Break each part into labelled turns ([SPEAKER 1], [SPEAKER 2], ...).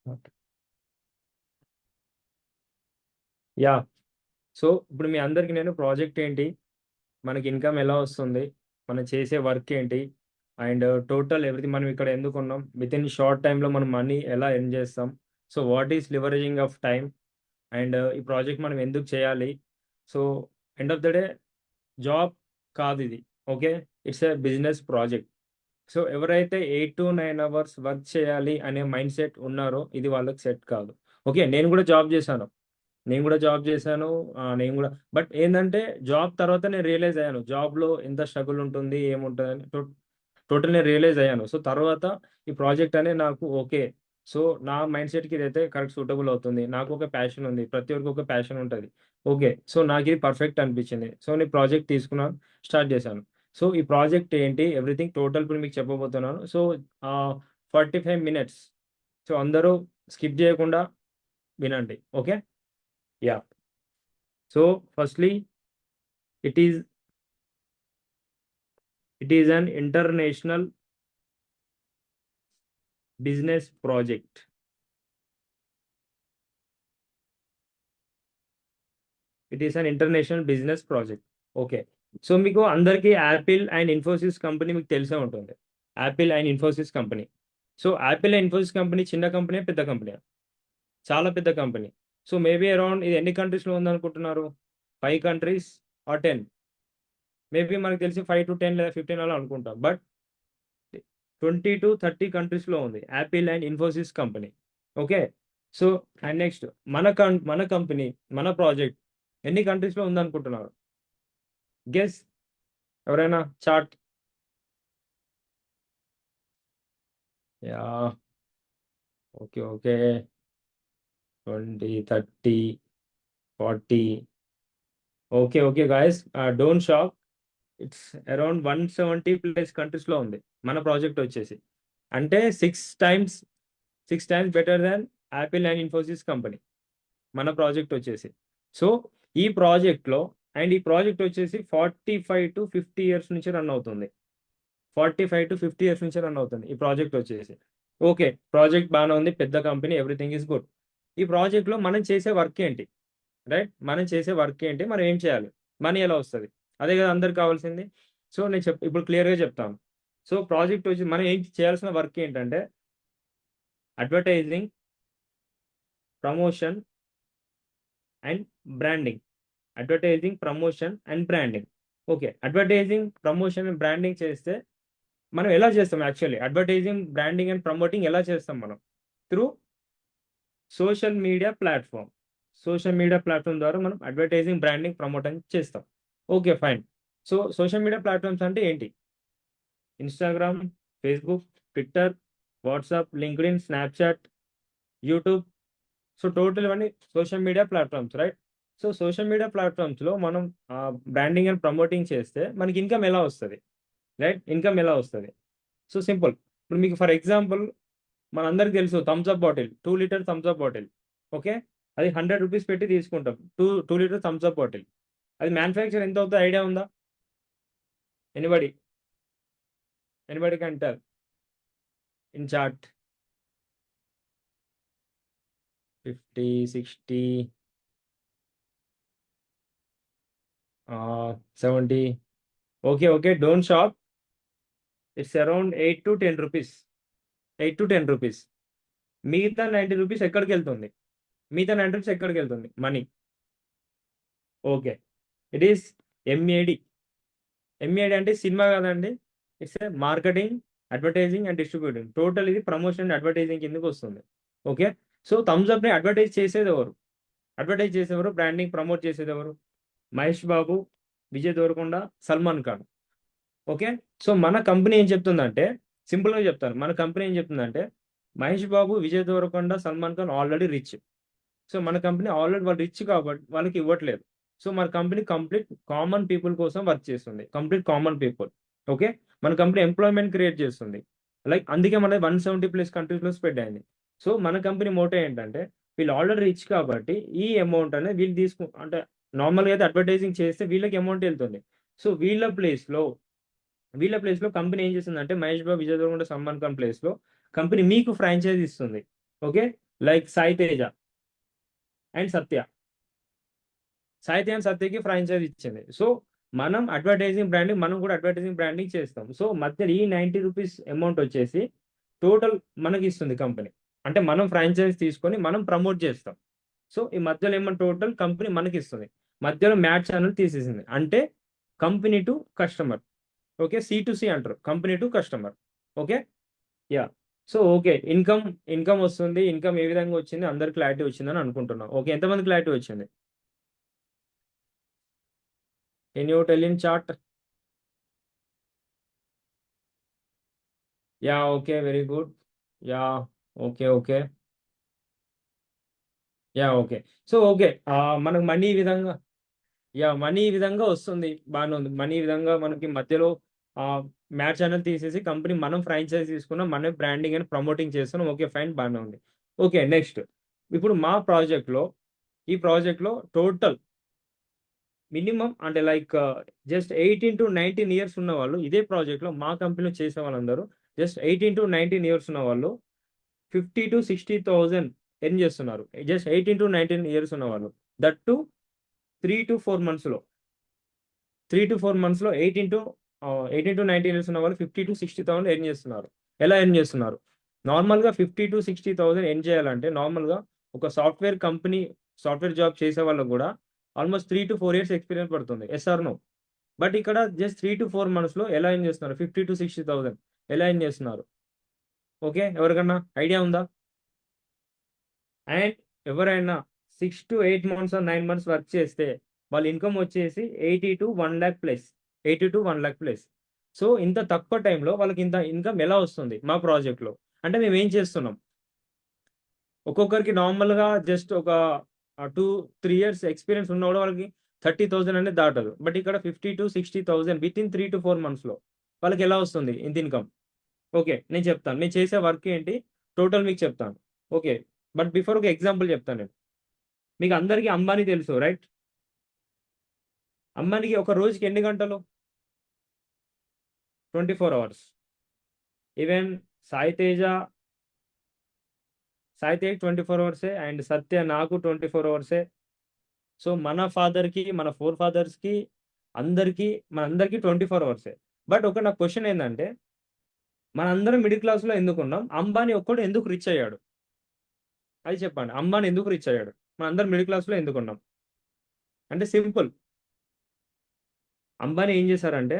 [SPEAKER 1] Okay. Yeah so ఇప్పుడు మీ అందరికి నేను ప్రాజెక్ట్ ఏంటి, మనకి ఇన్కమ్ ఎలా వస్తుంది, మనం చేసే వర్క్ ఏంటి, అండ్ టోటల్ ఎవ్రీథింగ్, మనం ఇక్కడ ఎందుకు ఉన్నాం, విత్ ఇన్ షార్ట్ టైంలో మనం మనీ ఎలా ఎర్న్ చేస్తాం, so what is leveraging of time, and ఈ ప్రాజెక్ట్ మనం ఎందుకు చేయాలి. So end of the day job కాదు ఇది. Okay, it's a business project. So ఎవరైతే 8 to 9 hours వర్క్ చేయాలి అనే మైండ్ సెట్ ఉన్నారో ఇది వాళ్ళకి సెట్ కాదు. ఓకే, నేను కూడా జాబ్ చేశాను. నేను కూడా జాబ్ చేశాను. నేను కూడా, బట్ ఏంటంటే జాబ్ తర్వాత నేను రియలైజ్ అయ్యాను జాబ్లో ఎంత స్ట్రగుల్ ఉంటుంది ఏముంటుంది అని టోటల్ నేను రియలైజ్ అయ్యాను. సో తర్వాత ఈ ప్రాజెక్ట్ అనేది నాకు ఓకే. సో నా మైండ్ సెట్కి ఇదైతే కరెక్ట్ సూటబుల్ అవుతుంది. నాకు ఒక ప్యాషన్ ఉంది, ప్రతి ఒక్కరికి ఒక ప్యాషన్ ఉంటుంది. ఓకే, సో నాకు ఇది పర్ఫెక్ట్ అనిపించింది. సో నేను ప్రాజెక్ట్ తీసుకున్నాను, స్టార్ట్ చేశాను. సో ఈ ప్రాజెక్ట్ ఏంటి ఎవ్రీథింగ్ టోటల్ ఇప్పుడు మీకు చెప్పబోతున్నాను. So 45 minutes. సో అందరూ స్కిప్ చేయకుండా వినండి. Okay. Yeah so firstly it is it is an international business project. It is an international business project. Okay, so మీకు అందరికీ యాపిల్ అండ్ ఇన్ఫోసిస్ కంపెనీ మీకు తెలిసే ఉంటుంది. Apple and Infosys company. So Apple and Infosys company చిన్న company పెద్ద company? చాలా పెద్ద company. So maybe around ఇది ఎన్ని కంట్రీస్లో ఉందనుకుంటున్నారు? 5 countries ఆర్ 10? మేబీ మనకు తెలిసి 5 to 10 లేదా 15 అలా అనుకుంటాం. బట్ 20 to 30 కంట్రీస్లో ఉంది Apple and Infosys company. Okay, so and next మన కంపెనీ, మన ప్రాజెక్ట్ ఎన్ని కంట్రీస్లో ఉందనుకుంటున్నారు? గెస్, ఎవరైనా chart. Yeah okay okay, 20, 30, 40. Okay okay guys, don't shock. It's around 170+ కంట్రీస్లో ఉంది మన ప్రాజెక్ట్ వచ్చేసి. అంటే 6 times, 6 times better than Apple and Infosys company మన ప్రాజెక్ట్ వచ్చేసి. సో ఈ ప్రాజెక్ట్ వచ్చేసి 45 to 50 years నుంచి రన్ అవుతుంది. 45 to 50 years నుంచి రన్ అవుతుంది ఈ ప్రాజెక్ట్ వచ్చేసి. ఓకే, ప్రాజెక్ట్ బాగానే ఉంది, పెద్ద కంపెనీ, ఎవ్రీథింగ్ ఈజ్ గుడ్. ఈ ప్రాజెక్ట్లో మనం చేసే వర్క్ ఏంటి? రైట్, మనం చేసే వర్క్ ఏంటి, మనం ఏం చేయాలి, మనీ ఎలా వస్తుంది, అదే కదా అందరికి కావాల్సింది. సో నేను ఇప్పుడు క్లియర్గా చెప్తాను. సో ప్రాజెక్ట్ వచ్చి మనం ఏం చేయాల్సిన వర్క్ ఏంటంటే advertising, promotion and branding. Advertising, promotion and branding. Okay, advertising, promotion and branding చేస్తే మనం ఎలా చేస్తాం? Actually advertising, branding and promoting ఎలా చేస్తాం మనం? Through social media platform. Social media platform ద్వారా మనం అడ్వర్టైజింగ్, బ్రాండింగ్, ప్రమోట్ అని చేస్తాం. Okay fine. So social media platforms అంటే ఏంటి? Instagram, Facebook, Twitter, WhatsApp, LinkedIn, Snapchat, YouTube. So total ఇవన్నీ social media platforms, right? So social media ప్లాట్ఫామ్స్లో మనం branding and promoting చేస్తే మనకి ఇన్కమ్ ఎలా వస్తుంది? రైట్, ఇన్కమ్ ఎలా వస్తుంది? So simple. ఇప్పుడు మీకు ఫర్ ఎగ్జాంపుల్ మనందరికి తెలుసు Thums Up bottle, 2 litre Thums Up bottle. Okay, అది 100 రూపీస్ పెట్టి తీసుకుంటాం. 2 లీటర్ థమ్స్అప్ బాటిల్. అది మ్యానుఫ్యాక్చర్ ఎంత అవుతుందో ఐడియా ఉందా? Anybody, anybody can tell in chart. 50, 60, 70. Okay okay, don't shop. It's around 8 to 10 rupees. 8 to 10 rupees. మిగతా 90 రూపీస్ ఎక్కడికి వెళ్తుంది? మిగతా 90 రూపీస్ ఎక్కడికి వెళ్తుంది money? Okay, it is M A D. M A D అంటే సినిమా కాదండి. It's a marketing, advertising and distributing. Total ఇది promotion and advertising కిందకి వస్తుంది. ఓకే, సో థమ్స్ అప్ ని అడ్వర్టైజ్ చేసేది ఎవరు? అడ్వర్టైజ్ చేసేవారు, బ్రాండింగ్ ప్రమోట్ చేసేది ఎవరు? మహేష్ బాబు, విజయ్ దేవరకొండ, సల్మాన్ ఖాన్. ఓకే, సో మన కంపెనీ ఏం చెప్తుందంటే, సింపుల్గా చెప్తాను, మన కంపెనీ ఏం చెప్తుందంటే Mahesh Babu, Vijay Deverakonda, Salman Khan already rich. So మన కంపెనీ ఆల్రెడీ వాళ్ళు రిచ్ కాబట్టి వాళ్ళకి ఇవ్వట్లేదు. సో మన కంపెనీ కంప్లీట్ కామన్ పీపుల్ కోసం వర్క్ చేస్తుంది, కంప్లీట్ కామన్ పీపుల్. ఓకే, మన కంపెనీ ఎంప్లాయ్మెంట్ క్రియేట్ చేస్తుంది. లైక్ అందుకే మన 170+ కంట్రీస్లో స్ప్రెడ్ అయింది. సో మన కంపెనీ మోటో ఏంటంటే వీళ్ళు ఆల్రెడీ రిచ్ కాబట్టి ఈ అమౌంట్ అనేది వీళ్ళు అంటే నార్మల్గా అయితే అడ్వర్టైజింగ్ చేస్తే వీళ్ళకి అమౌంట్ వెళ్తుంది. సో వీళ్ళ ప్లేస్లో కంపెనీ ఏం చేస్తుందంటే మహేష్ బాబు, విజయ్ దేవరకొండ, సల్మాన్ ఖాన్ ప్లేస్లో కంపెనీ మీకు ఫ్రాంచైజ్ ఇస్తుంది. Okay, like Sai Teja and Satya. Sai and సత్యకి ఫ్రాంచైజ్ ఇచ్చింది. సో మనం అడ్వర్టైజింగ్ బ్రాండింగ్, మనం కూడా అడ్వర్టైజింగ్ బ్రాండింగ్ చేస్తాం. సో మధ్యలో ఈ 90 రూపీస్ అమౌంట్ వచ్చేసి టోటల్ మనకి ఇస్తుంది కంపెనీ. అంటే మనం ఫ్రాంచైజ్ తీసుకొని మనం ప్రమోట్ చేస్తాం. సో ఈ మధ్యలో ఏమన్నా టోటల్ కంపెనీ మనకి ఇస్తుంది. మధ్యలో మ్యాట్ ఛానల్ తీసేసింది. అంటే company to customer. Okay, C2C అంటారు, company to customer. Okay, yeah. So okay, income income వస్తుంది. ఇన్కమ్ ఏ విధంగా వచ్చింది, అందరికి క్లారిటీ వచ్చిందని అనుకుంటున్నాం. ఓకే, ఎంతమంది క్లారిటీ వచ్చింది? Can you tell in chart? Yeah, okay, very good. Yeah, okay okay. Yeah, okay. So okay, మనకు మనీ ఈ విధంగా, యా, మనీ ఈ విధంగా వస్తుంది, బాగానే ఉంది. మనీ ఈ విధంగా మనకి మధ్యలో మ్యాచ్ ఛానల్ తీసేసి కంపెనీ మనం ఫ్రాంచైజ్ తీసుకున్నాం, మనం బ్రాండింగ్ అని ప్రమోటింగ్ చేస్తున్నాం. ఓకే, ఫైన్, బాగానే ఉంది. Okay, next. ఇప్పుడు మా ప్రాజెక్ట్లో, ఈ ప్రాజెక్ట్లో టోటల్ మినిమం అంటే లైక్ జస్ట్ 18 to 19 ఇయర్స్ ఉన్న వాళ్ళు ఇదే ప్రాజెక్ట్లో మా కంపెనీలో చేసే వాళ్ళందరూ జస్ట్ 18 to 19 ఇయర్స్ ఉన్న వాళ్ళు 50 to 60 thousand ఎర్న్ చేస్తున్నారు. జస్ట్ 18 to 19 ఇయర్స్ ఉన్న వాళ్ళు, దట్ టు 3 to 4 months లో. 3 to 4 months లో 18 to 19 ఇయర్స్ ఉన్న వాళ్ళు 50 to 60 thousand ఎర్న్ చేస్తున్నారు. ఎలా ఎర్న్ చేస్తున్నారు? నార్మల్గా 50 to 60 thousand ఎర్న్ చేయాలంటే నార్మల్గా ఒక సాఫ్ట్వేర్ కంపెనీ, సాఫ్ట్వేర్ జాబ్ చేసే వాళ్ళకు కూడా ఆల్మోస్ట్ 3 to 4 years ఎక్స్పీరియన్స్ పడుతుంది. Yes or no? బట్ ఇక్కడ జస్ట్ 3 to 4 months లో ఎలా ఎర్న్ చేస్తున్నారు? 50 to 60 thousand ఎలా ఎర్న్ చేస్తున్నారు? ఓకే, ఎవరికన్నా ఐడియా ఉందా? అండ్ ఎవరైనా 6 to 8 months or 9 months work చేస్తే వాళ్ళ ఇన్కమ్ వచ్చేసి 80 to 1 lakh plus. 80 to 1 lakh plus. So ఇంత తక్కువ టైంలో వాళ్ళకి ఇంత ఇన్కమ్ ఎలా వస్తుంది మా ప్రాజెక్ట్లో? అంటే మేము ఏం చేస్తున్నాం, ఒక్కొక్కరికి నార్మల్గా జస్ట్ ఒక 2-3 years ఎక్స్పీరియన్స్ ఉన్న కూడా వాళ్ళకి 30,000 అనేది దాటదు. బట్ ఇక్కడ 50 to 60 thousand with in 3 to 4 months లో వాళ్ళకి ఎలా వస్తుంది ఇంత ఇన్కమ్? ఓకే, నేను చెప్తాను నేను చేసే వర్క్ ఏంటి, టోటల్ మీకు చెప్తాను. ఓకే, బట్ బిఫోర్ ఒక ఎగ్జాంపుల్ చెప్తాను నేను. మీకు అందరికీ అంబానీ తెలుసు, రైట్? అంబానీకి ఒక రోజుకి ఎన్ని గంటలు? 24 hours. ఈవెన్ సాయి తేజ, సాయి తేజ్ 24 అవర్సే, అండ్ సత్య నాకు 24 అవర్సే. సో మన ఫాదర్కి, మన ఫోర్ ఫాదర్స్కి, అందరికీ, మనందరికీ 24 అవర్సే. బట్ ఒక నా క్వశ్చన్ ఏంటంటే, మనందరం మిడిల్ క్లాస్లో ఎందుకున్నాం, అంబానీ ఒక్కడు ఎందుకు రిచ్ అయ్యాడు? అది చెప్పండి. అంబానీ ఎందుకు రిచ్ అయ్యాడు, మనందరం మిడిల్ క్లాస్లో ఎందుకున్నాం? అంటే సింపుల్. అంబానీ ఏం చేశారంటే,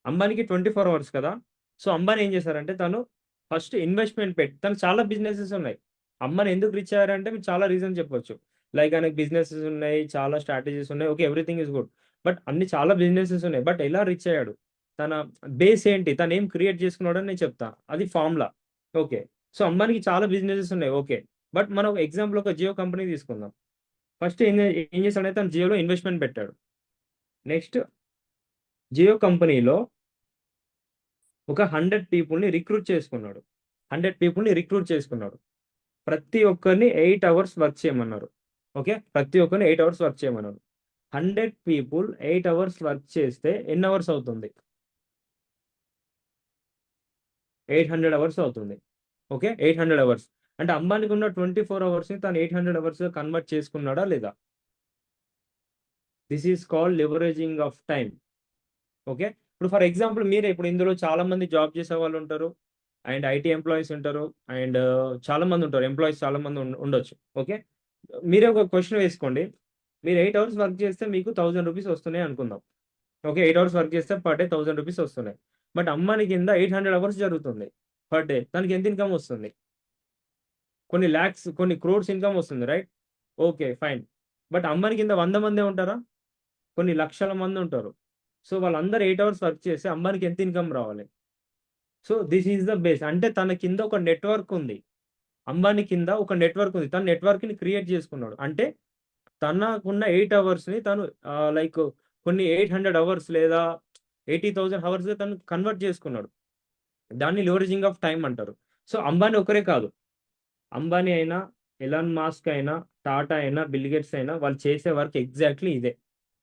[SPEAKER 1] అంబానీకి 24 అవర్స్ కదా. సో అంబానీ ఏం చేశారంటే తను ఫస్ట్ ఇన్వెస్ట్మెంట్ పెట్టి, తను చాలా బిజినెసెస్ ఉన్నాయి. అంబానీ ఎందుకు రిచ్ అయ్యారంటే మీకు చాలా రీజన్ చెప్పొచ్చు. లైక్ ఆయనకు బిజినెసెస్ ఉన్నాయి, చాలా స్ట్రాటజీస్ ఉన్నాయి. Okay, everything is good. But అన్ని చాలా బిజినెసెస్ ఉన్నాయి. బట్ ఎలా రిచ్ అయ్యాడు, తన బేస్ ఏంటి, తను ఏం క్రియేట్ చేసుకున్నాడు అని నేను చెప్తా. అది ఫార్ములా. ఓకే, సో అంబానీకి చాలా బిజినెసెస్ ఉన్నాయి. ఓకే, బట్ మనం ఎగ్జాంపుల్ ఒక జియో కంపెనీ తీసుకుందాం. ఫస్ట్ ఏం చేశాడంటే తను జియోలో ఇన్వెస్ట్మెంట్ పెట్టాడు. నెక్స్ట్ జియో కంపెనీలో ఒక 100 పీపుల్ని రిక్రూట్ చేసుకున్నాడు. 100 పీపుల్ని రిక్రూట్ చేసుకున్నాడు. ప్రతి ఒక్కరిని 8 అవర్స్ వర్క్ చేయమన్నారు. ఓకే, ప్రతి ఒక్కరిని 8 అవర్స్ వర్క్ చేయమన్నారు. 100 పీపుల్ 8 అవర్స్ వర్క్ చేస్తే ఎన్ని అవర్స్ అవుతుంది? 800 అవర్స్ అవుతుంది. Okay, 800 hours. అంటే అంబానీకి ఉన్న 24 అవర్స్ని తను 800 అవర్స్గా కన్వర్ట్ చేసుకున్నాడా లేదా? This is called leveraging of time. Okay, ఇప్పుడు ఫర్ ఎగ్జాంపుల్ మీరే, ఇప్పుడు ఇందులో చాలా మంది జాబ్ చేసే వాళ్ళు ఉంటారు, అండ్ ఐటీ ఎంప్లాయీస్ ఉంటారు, అండ్ చాలా మంది ఉంటారు, ఎంప్లాయీస్ చాలా మంది ఉండొచ్చు. ఓకే, మీరే ఒక క్వశ్చన్ వేసుకోండి. మీరు 8 అవర్స్ వర్క్ చేస్తే మీకు 1000 రూపీస్ వస్తున్నాయి అనుకుందాం. ఓకే, 8 అవర్స్ వర్క్ చేస్తే పర్ డే 1000 రూపీస్ వస్తున్నాయి. బట్ అమ్మాని కింద 800 అవర్స్ జరుగుతుంది పర్ డే. తనకి ఎంత ఇన్కమ్ వస్తుంది? కొన్ని ల్యాక్స్, కొన్ని క్రోడ్స్ ఇన్కమ్ వస్తుంది, రైట్? Okay, fine. బట్ అమ్మాని కింద 100 మందే ఉంటారా? కొన్ని లక్షల మంది ఉంటారు. సో వాళ్ళందరూ 8 అవర్స్ వర్క్ చేస్తే అంబానీకి ఎంత ఇన్కమ్ రావాలి? So this is the base. అంటే తన కింద ఒక నెట్వర్క్ ఉంది. అంబానీ కింద ఒక నెట్వర్క్ ఉంది. తన నెట్వర్క్ని క్రియేట్ చేసుకున్నాడు. అంటే తనకున్న 8 అవర్స్ని తను లైక్ కొన్ని 800 అవర్స్ లేదా 80,000 అవర్స్గా తను కన్వర్ట్ చేసుకున్నాడు. దాన్ని లివరేజింగ్ ఆఫ్ టైం అంటారు. సో అంబానీ ఒకరే కాదు, అంబానీ అయినా, ఎలాన్ మాస్క్ అయినా, టాటా అయినా, బిల్ గేట్స్ అయినా, వాళ్ళు చేసే వర్క్ ఎగ్జాక్ట్లీ ఇదే.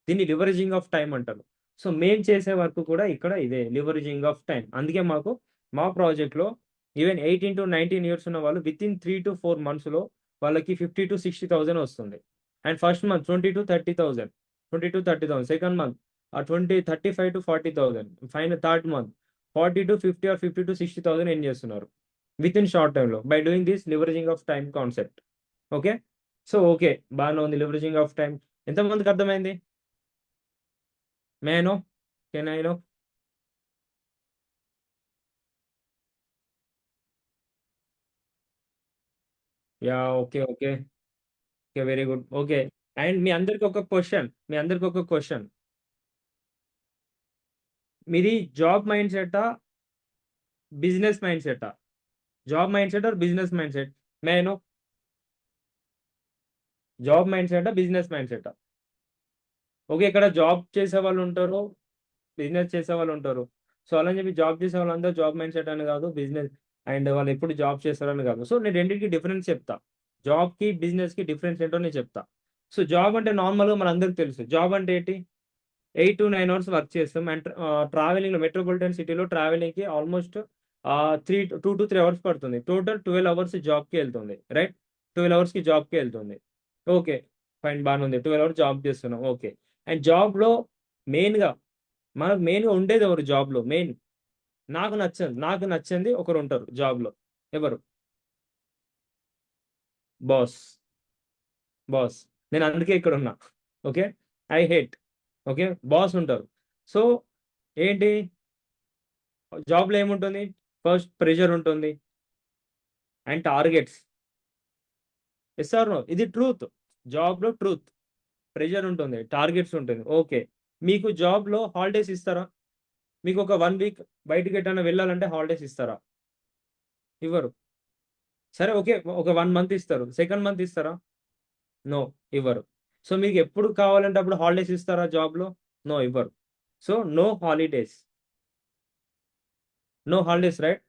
[SPEAKER 1] దీన్ని లివరేజింగ్ ఆఫ్ టైం అంటారు. సో మేము చేసే వర్క్ కూడా ఇక్కడ ఇదే, లివరేజింగ్ ఆఫ్ టైం. అందుకే మా ప్రాజెక్ట్లో ఈవెన్ 18 to 19 years ఉన్న వాళ్ళు విత్ ఇన్ 3 to 4 months వాళ్ళకి 50 to 60,000 వస్తుంది. And first month 20 to 30,000, 20 to 30,000. Second month 35 to 40,000. Final third month 40 to 50 or 50 to 60,000 ఏం చేస్తున్నారు విత్ ఇన్ షార్ట్ టైంలో by doing this leveraging of time concept. Okay, so okay బాగానే ఉంది leveraging of time. ఎంతమందికి అర్థమైంది? May know, can I know? Yeah, okay okay okay, very good. Okay, and మీ అందరికి ఒక క్వశ్చన్. మీది జాబ్ మైండ్ సెటా, బిజినెస్ మైండ్ సెటా? Job mind set or business mind set? May know, job mind సెటా, business mind సెటా? Okay, ఇక్కడ job చేసే వాళ్ళు ఉంటారు, బిజినెస్ చేసే వాళ్ళు ఉంటారు. సో అలా అని చెప్పి జాబ్ చేసే వాళ్ళందరూ జాబ్ మైండ్ సెట్ అని కాదు, బిజినెస్ అండ్ వాళ్ళు ఎప్పుడు జాబ్ చేస్తారని కాదు. సో నేను రెండింటికి డిఫరెన్స్ చెప్తా. జాబ్కి బిజినెస్కి డిఫరెన్స్ ఏంటో నేను చెప్తా. సో జాబ్ అంటే నార్మల్గా మన అందరికి తెలుసు. జాబ్ అంటే ఏంటి? 8 to 9 hours వర్క్ చేస్తాం. అండ్ ట్రావెలింగ్ మెట్రోపాలిటన్ సిటీలో ట్రావెలింగ్కి ఆల్మోస్ట్ 2 to 3 hours పడుతుంది. టోటల్ 12 hours జాబ్కి వెళ్తుంది, రైట్? 12 hours జాబ్కి వెళ్తుంది. ఓకే, ఫైన్, బాగానే ఉంది. 12 hours జాబ్ చేస్తున్నాం, ఓకే. అండ్ జాబ్లో మెయిన్గా మనకు మెయిన్గా ఉండేది ఎవరు జాబ్లో? మెయిన్ నాకు నచ్చింది ఒకరు ఉంటారు జాబ్లో. ఎవరు? బాస్. బాస్. నేను అందుకే ఇక్కడ ఉన్నా. Okay, I hate. Okay, boss ఉంటారు. సో ఏంటి జాబ్లో ఏముంటుంది? ఫస్ట్ ప్రెషర్ ఉంటుంది and targets. Yes or no? ఇది ట్రూత్. జాబ్లో ట్రూత్. ప్రెషర్ ఉంటుంది, టార్గెట్స్ ఉంటుంది. ఓకే, మీకు జాబ్లో హాలిడేస్ ఇస్తారా? మీకు ఒక 1 week బయటికి ఎటైనా వెళ్ళాలంటే హాలిడేస్ ఇస్తారా? ఇవ్వరు. సరే ఓకే, ఒక 1 month ఇస్తారు. సెకండ్ మంత్ ఇస్తారా? నో, ఇవ్వరు. సో మీకు ఎప్పుడు కావాలంటే అప్పుడు హాలిడేస్ ఇస్తారా జాబ్లో? నో, ఇవ్వరు. So no holidays. No holidays, right?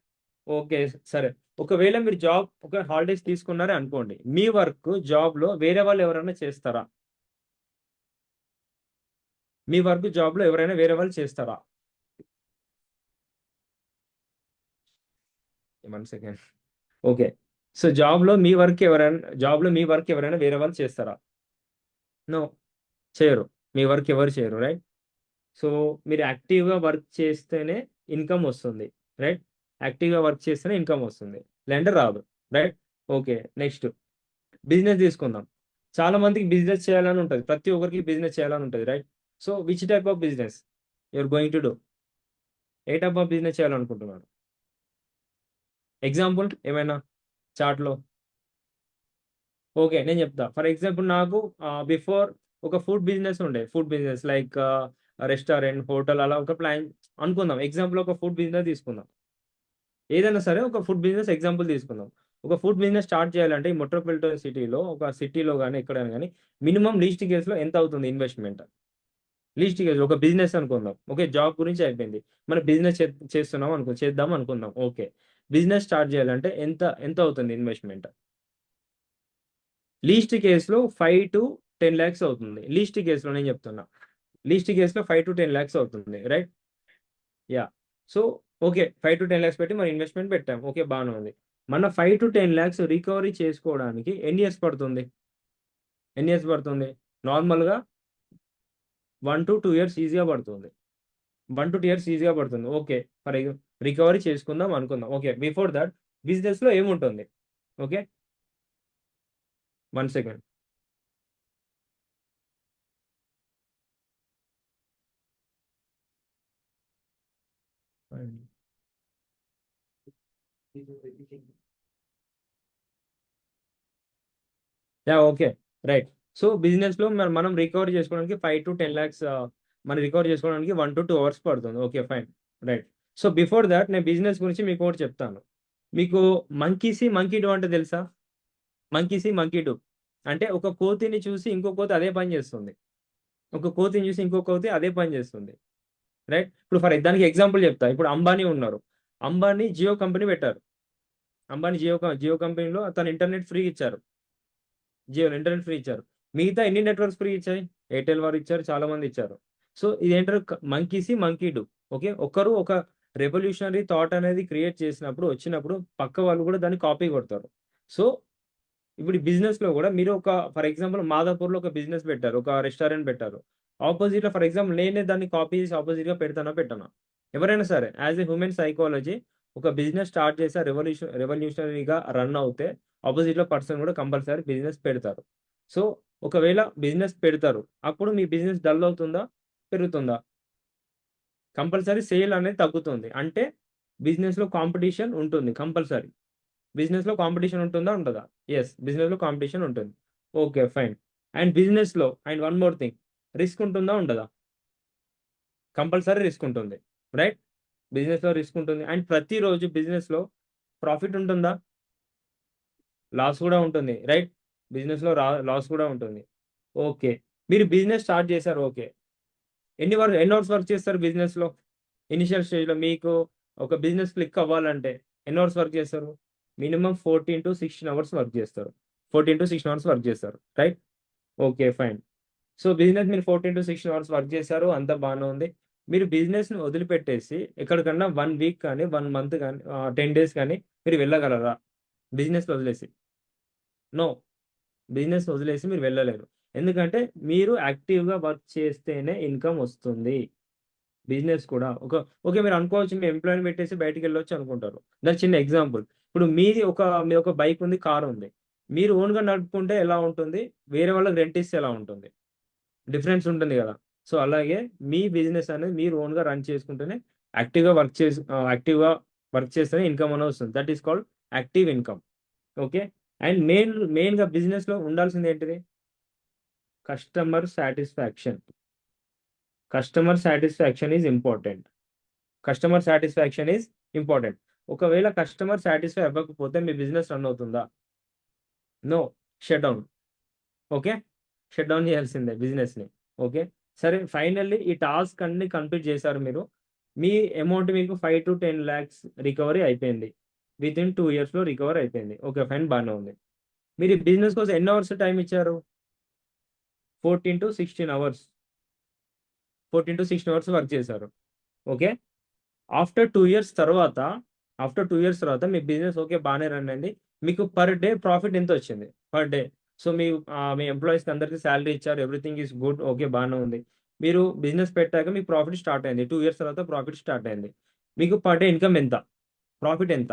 [SPEAKER 1] Okay, సరే. ఒకవేళ మీరు జాబ్ ఒక హాలిడేస్ తీసుకున్నారే అనుకోండి, మీ వర్క్ జాబ్లో వేరే వాళ్ళు ఎవరైనా చేస్తారా? మీ వర్క్ జాబ్లో ఎవరైనా వేరే వాళ్ళు చేస్తారా? 1 second. ఓకే, సో జాబ్లో మీ వర్క్ ఎవరైనా వేరే వాళ్ళు చేస్తారా? నో, చేయరు. మీ వర్క్ ఎవరు చేయరు, రైట్? సో మీరు యాక్టివ్గా వర్క్ చేస్తేనే ఇన్కమ్ వస్తుంది, రైట్? యాక్టివ్గా వర్క్ చేస్తేనే ఇన్కమ్ వస్తుంది, లేదంటే రాదు, రైట్? ఓకే, నెక్స్ట్ బిజినెస్ తీసుకుందాం. చాలా మందికి బిజినెస్ చేయాలని ఉంటుంది, ప్రతి ఒక్కరికి బిజినెస్ చేయాలని ఉంటుంది, right? So which type of business you are going to do? ఏ టైప్ ఆఫ్ బిజినెస్ చేయాలనుకుంటున్నారు? ఎగ్జాంపుల్ ఏమైనా చార్ట్లో? ఓకే, నేను చెప్తా. ఫర్ ఎగ్జాంపుల్ నాకు బిఫోర్ ఒక food business like restaurant, hotel, అలా ఒక ప్లాన్ అనుకుందాం. ఎగ్జాంపుల్ ఒక ఫుడ్ బిజినెస్ తీసుకుందాం. ఏదైనా సరే ఒక ఫుడ్ బిజినెస్ ఎగ్జాంపుల్ తీసుకుందాం. ఒక ఫుడ్ బిజినెస్ స్టార్ట్ చేయాలంటే ఈ మెట్రోపాలిటన్ సిటీలో, ఒక సిటీలో కానీ ఎక్కడైనా కానీ మినిమం లీస్ట్ కేసులో ఎంత అవుతుంది ఇన్వెస్ట్మెంట్? లీస్ట్ కేసులో ఒక బిజినెస్ అనుకుందాం. ఓకే, జాబ్ గురించి అయిపోయింది. మన బిజినెస్ చేద్దాం అనుకుందాం. ఓకే, బిజినెస్ స్టార్ట్ చేయాలంటే ఎంత ఎంత అవుతుంది ఇన్వెస్ట్మెంట్? లీస్ట్ కేసులో 5 to 10 lakhs అవుతుంది. లీస్ట్ కేసులో నేను చెప్తున్నా. లీస్ట్ కేసులో 5 to 10 lakhs అవుతుంది, right? Yeah. So okay, 5 to 10 lakhs పెట్టి మనం ఇన్వెస్ట్మెంట్ పెట్టాం. ఓకే, బాగానే ఉంది. మన 5 to 10 lakhs రికవరీ చేసుకోవడానికి ఎన్ని ఇయర్స్ పడుతుంది? ఎన్ని ఇయర్స్ పడుతుంది? నార్మల్గా 1 to 2 years ఈజీగా పడుతుంది. 1 to 2 years ఈజీగా పడుతుంది. ఓకే, ఫర్ రికవరీ చేసుకుందాం అనుకుందాం. ఓకే, బిఫోర్ దట్ బిజినెస్లో ఏముంటుంది? Okay, 1 second. Yeah, okay, right. So బిజినెస్లో మనం రికవర్ చేసుకోవడానికి 5 to 10 lakhs మనం రికవర్ చేసుకోవడానికి 1 to 2 hours పడుతుంది. Okay, fine, right. So before that నేను బిజినెస్ గురించి మీకు ఒకటి చెప్తాను. మీకు మంకీ డూ అంటే తెలుసా? మంకీ డూ అంటే ఒక కోతిని చూసి ఇంకో కోతి అదే పని చేస్తుంది. ఒక కోతిని చూసి ఇంకో కోతి అదే పని చేస్తుంది, రైట్? ఇప్పుడు దానికి ఎగ్జాంపుల్ చెప్తా. ఇప్పుడు అంబానీ ఉన్నారు. అంబానీ జియో కంపెనీ పెట్టారు. అంబానీ జియో కంపెనీలో తను ఇంటర్నెట్ ఫ్రీ ఇచ్చారు. జియో ఇంటర్నెట్ ఫ్రీ ఇచ్చారు. మిగతా ఎన్ని నెట్వర్క్స్ ఫ్రీ ఇచ్చాయి? ఎయిర్టెల్ వారు ఇచ్చారు, చాలా మంది ఇచ్చారు. సో ఇదేంటారు? Monkey do. ఓకే, ఒకరు ఒక రెవల్యూషనరీ థాట్ అనేది క్రియేట్ చేసినప్పుడు వచ్చినప్పుడు పక్క వాళ్ళు కూడా దాన్ని కాపీ కొడతారు. సో ఇప్పుడు బిజినెస్‌లో గూడా మీరు ఒక ఫర్ ఎగ్జాంపుల్ మాదాపూర్‌లో ఒక బిజినెస్ పెట్టారు. ఒక రెస్టారెంట్ పెట్టారు. ఆపోజిట్‌లో ఫర్ ఎగ్జాంపుల్ నేనే దాన్ని కాపీ చేసి ఆపోజిట్‌గా పెడతానా? పెట్టనా? ఎవరైనా సరే యాస్ ఎ హ్యూమన్ సైకాలజీ ఒక బిజినెస్ స్టార్ట్ చేసి రెవల్యూషనరీగా రన్ అవుతే ఆపోజిట్‌లో పర్సన్ గూడా కంపల్సరీ బిజినెస్ పెడతారు. సో ఒకవేళ బిజినెస్ పెడతారు. అప్పుడు మీ బిజినెస్ డల్ అవుతుందా? పెరుగుతుందా? కంపల్సరీ సేల్ అనేది తగ్గుతుంది. అంటే బిజినెస్‌లో కాంపిటీషన్ ఉంటుంది కంపల్సరీ. బిజినెస్‌లో కాంపిటీషన్ ఉంటుందా? ఉండదా? యెస్. బిజినెస్‌లో కాంపిటీషన్ ఉంటుంది. ఓకే. ఫైన్. అండ్ బిజినెస్‌లో and one more thing risk ఉంటుందా? ఉండదా? కంపల్సరీ రిస్క్ ఉంటుంది. రైట్? బిజినెస్‌లో రిస్క్ ఉంటుంది. అండ్ ప్రతిరోజు బిజినెస్‌లో ప్రాఫిట్ ఉంటుందా? లాస్ కూడా ఉంటుంది. రైట్? బిజినెస్‌లో లాస్ కూడా ఉంటుంది. ఓకే. మీరు బిజినెస్ స్టార్ట్ చేశారు. ఓకే. ఎన్ని అవర్స్ వర్క్ చేస్తారు బిజినెస్‌లో? ఇనిషియల్ స్టేజ్‌లో మీకు ఒక బిజినెస్ క్లిక్ అవ్వాలంటే ఎన్ని అవర్స్ వర్క్ చేస్తారు? మినిమమ్ 14-16 అవర్స్ వర్క్ చేస్తారు. 14-16 అవర్స్ వర్క్ చేస్తారు. Right? Okay. Fine. So, business మీరు 14-16 అవర్స్ వర్క్ చేశారు. అంతా బానే ఉంది. మీరు బిజినెస్‌ని వదిలిపెట్టేసి ఎక్కడికన్నా 1 వీక్ కానీ, 1 మంత్ గాని 10 డేస్ గాని మీరు వెళ్ళగలరా? బిజినెస్ వదిలేసి? నో. బిజినెస్ వదిలేసి మీరు వెళ్ళలేరు. ఎందుకంటే మీరు యాక్టివ్‌గా వర్క్ చేస్తేనే ఇన్‌కమ్ వస్తుంది. బిజినెస్ కూడా ఓకే. మీరు అనుకోవచ్చు మీ ఎంప్లాయీని పెట్టేసి బయటికెళ్ళొచ్చు అనుకుంటారు. దానికి చిన్న ఎగ్జాంపుల్. ఇప్పుడు మీదొక బైక్ ఉంది, కార్ ఉంది. మీరు ఓన్‌గా నడుపుకుంటే ఎలా ఉంటుంది? వేరే వాళ్ళకి రెంట్ ఇస్తే ఎలా ఉంటుంది? డిఫరెన్స్ ఉంటుంది గదా! సో, అలాగే మీ బిజినెస్ అనేది మీరు ఓన్‌గా రన్ చేసుకుంటేనే యాక్టివ్‌గా వర్క్ చేస్తేనే ఇన్‌కమ్ అనేది వస్తుంది. That is called active income. Okay. And మెయిన్‌గా బిజినెస్‌లో ఉండాల్సింది ఏంటిది? Customer satisfaction. Customer satisfaction is important. Customer satisfaction is important. ఒకవేళ కస్టమర్ సాటిస్ఫై అవ్వకపోతే మీ బిజినెస్ రన్ అవుతుందా? No. Shut down. Okay. Shut down చేయాల్సిందే బిజినెస్‌ని. ఓకే. సరే ఫైనల్లీ ఈ టాస్క్ అన్నీ కంప్లీట్ చేశారు మీరు. మీ అమౌంట్ మీకు 5-10 లాక్స్ రికవరీ అయిపోయింది. వితిన్ 2 ఇయర్స్‌లో రికవర్ అయిపోయింది. ఓకే. ఫైన్ బానే ఉంది. మీరు ఈ బిజినెస్ కోసం ఎన్ని అవర్స్ టైమ్ ఇచ్చారు? 14-16 అవర్స్. 14-16 అవర్స్ వర్క్ చేశారు. ఓకే. ఆఫ్టర్ 2 ఇయర్స్ తర్వాత, మీ బిజినెస్ ఓకే బానే రన్ అయింది. మీకు పర్ డే ప్రాఫిట్ ఎంతొచ్చింది? Per day. సో, మీ ఎంప్లాయీస్‌కి అందరికి సాలరీ ఇచ్చారు. Everything is good. ఓకే. బానే ఉంది. మీరు బిజినెస్ పెట్టాక మీకు ప్రాఫిట్ స్టార్ట్ అయింది. 2 ఇయర్స్ తర్వాత ప్రాఫిట్ స్టార్ట్ అయింది. మీకు పర్ డే ఇన్‌కమ్ ఎంత? ప్రాఫిట్ ఎంత?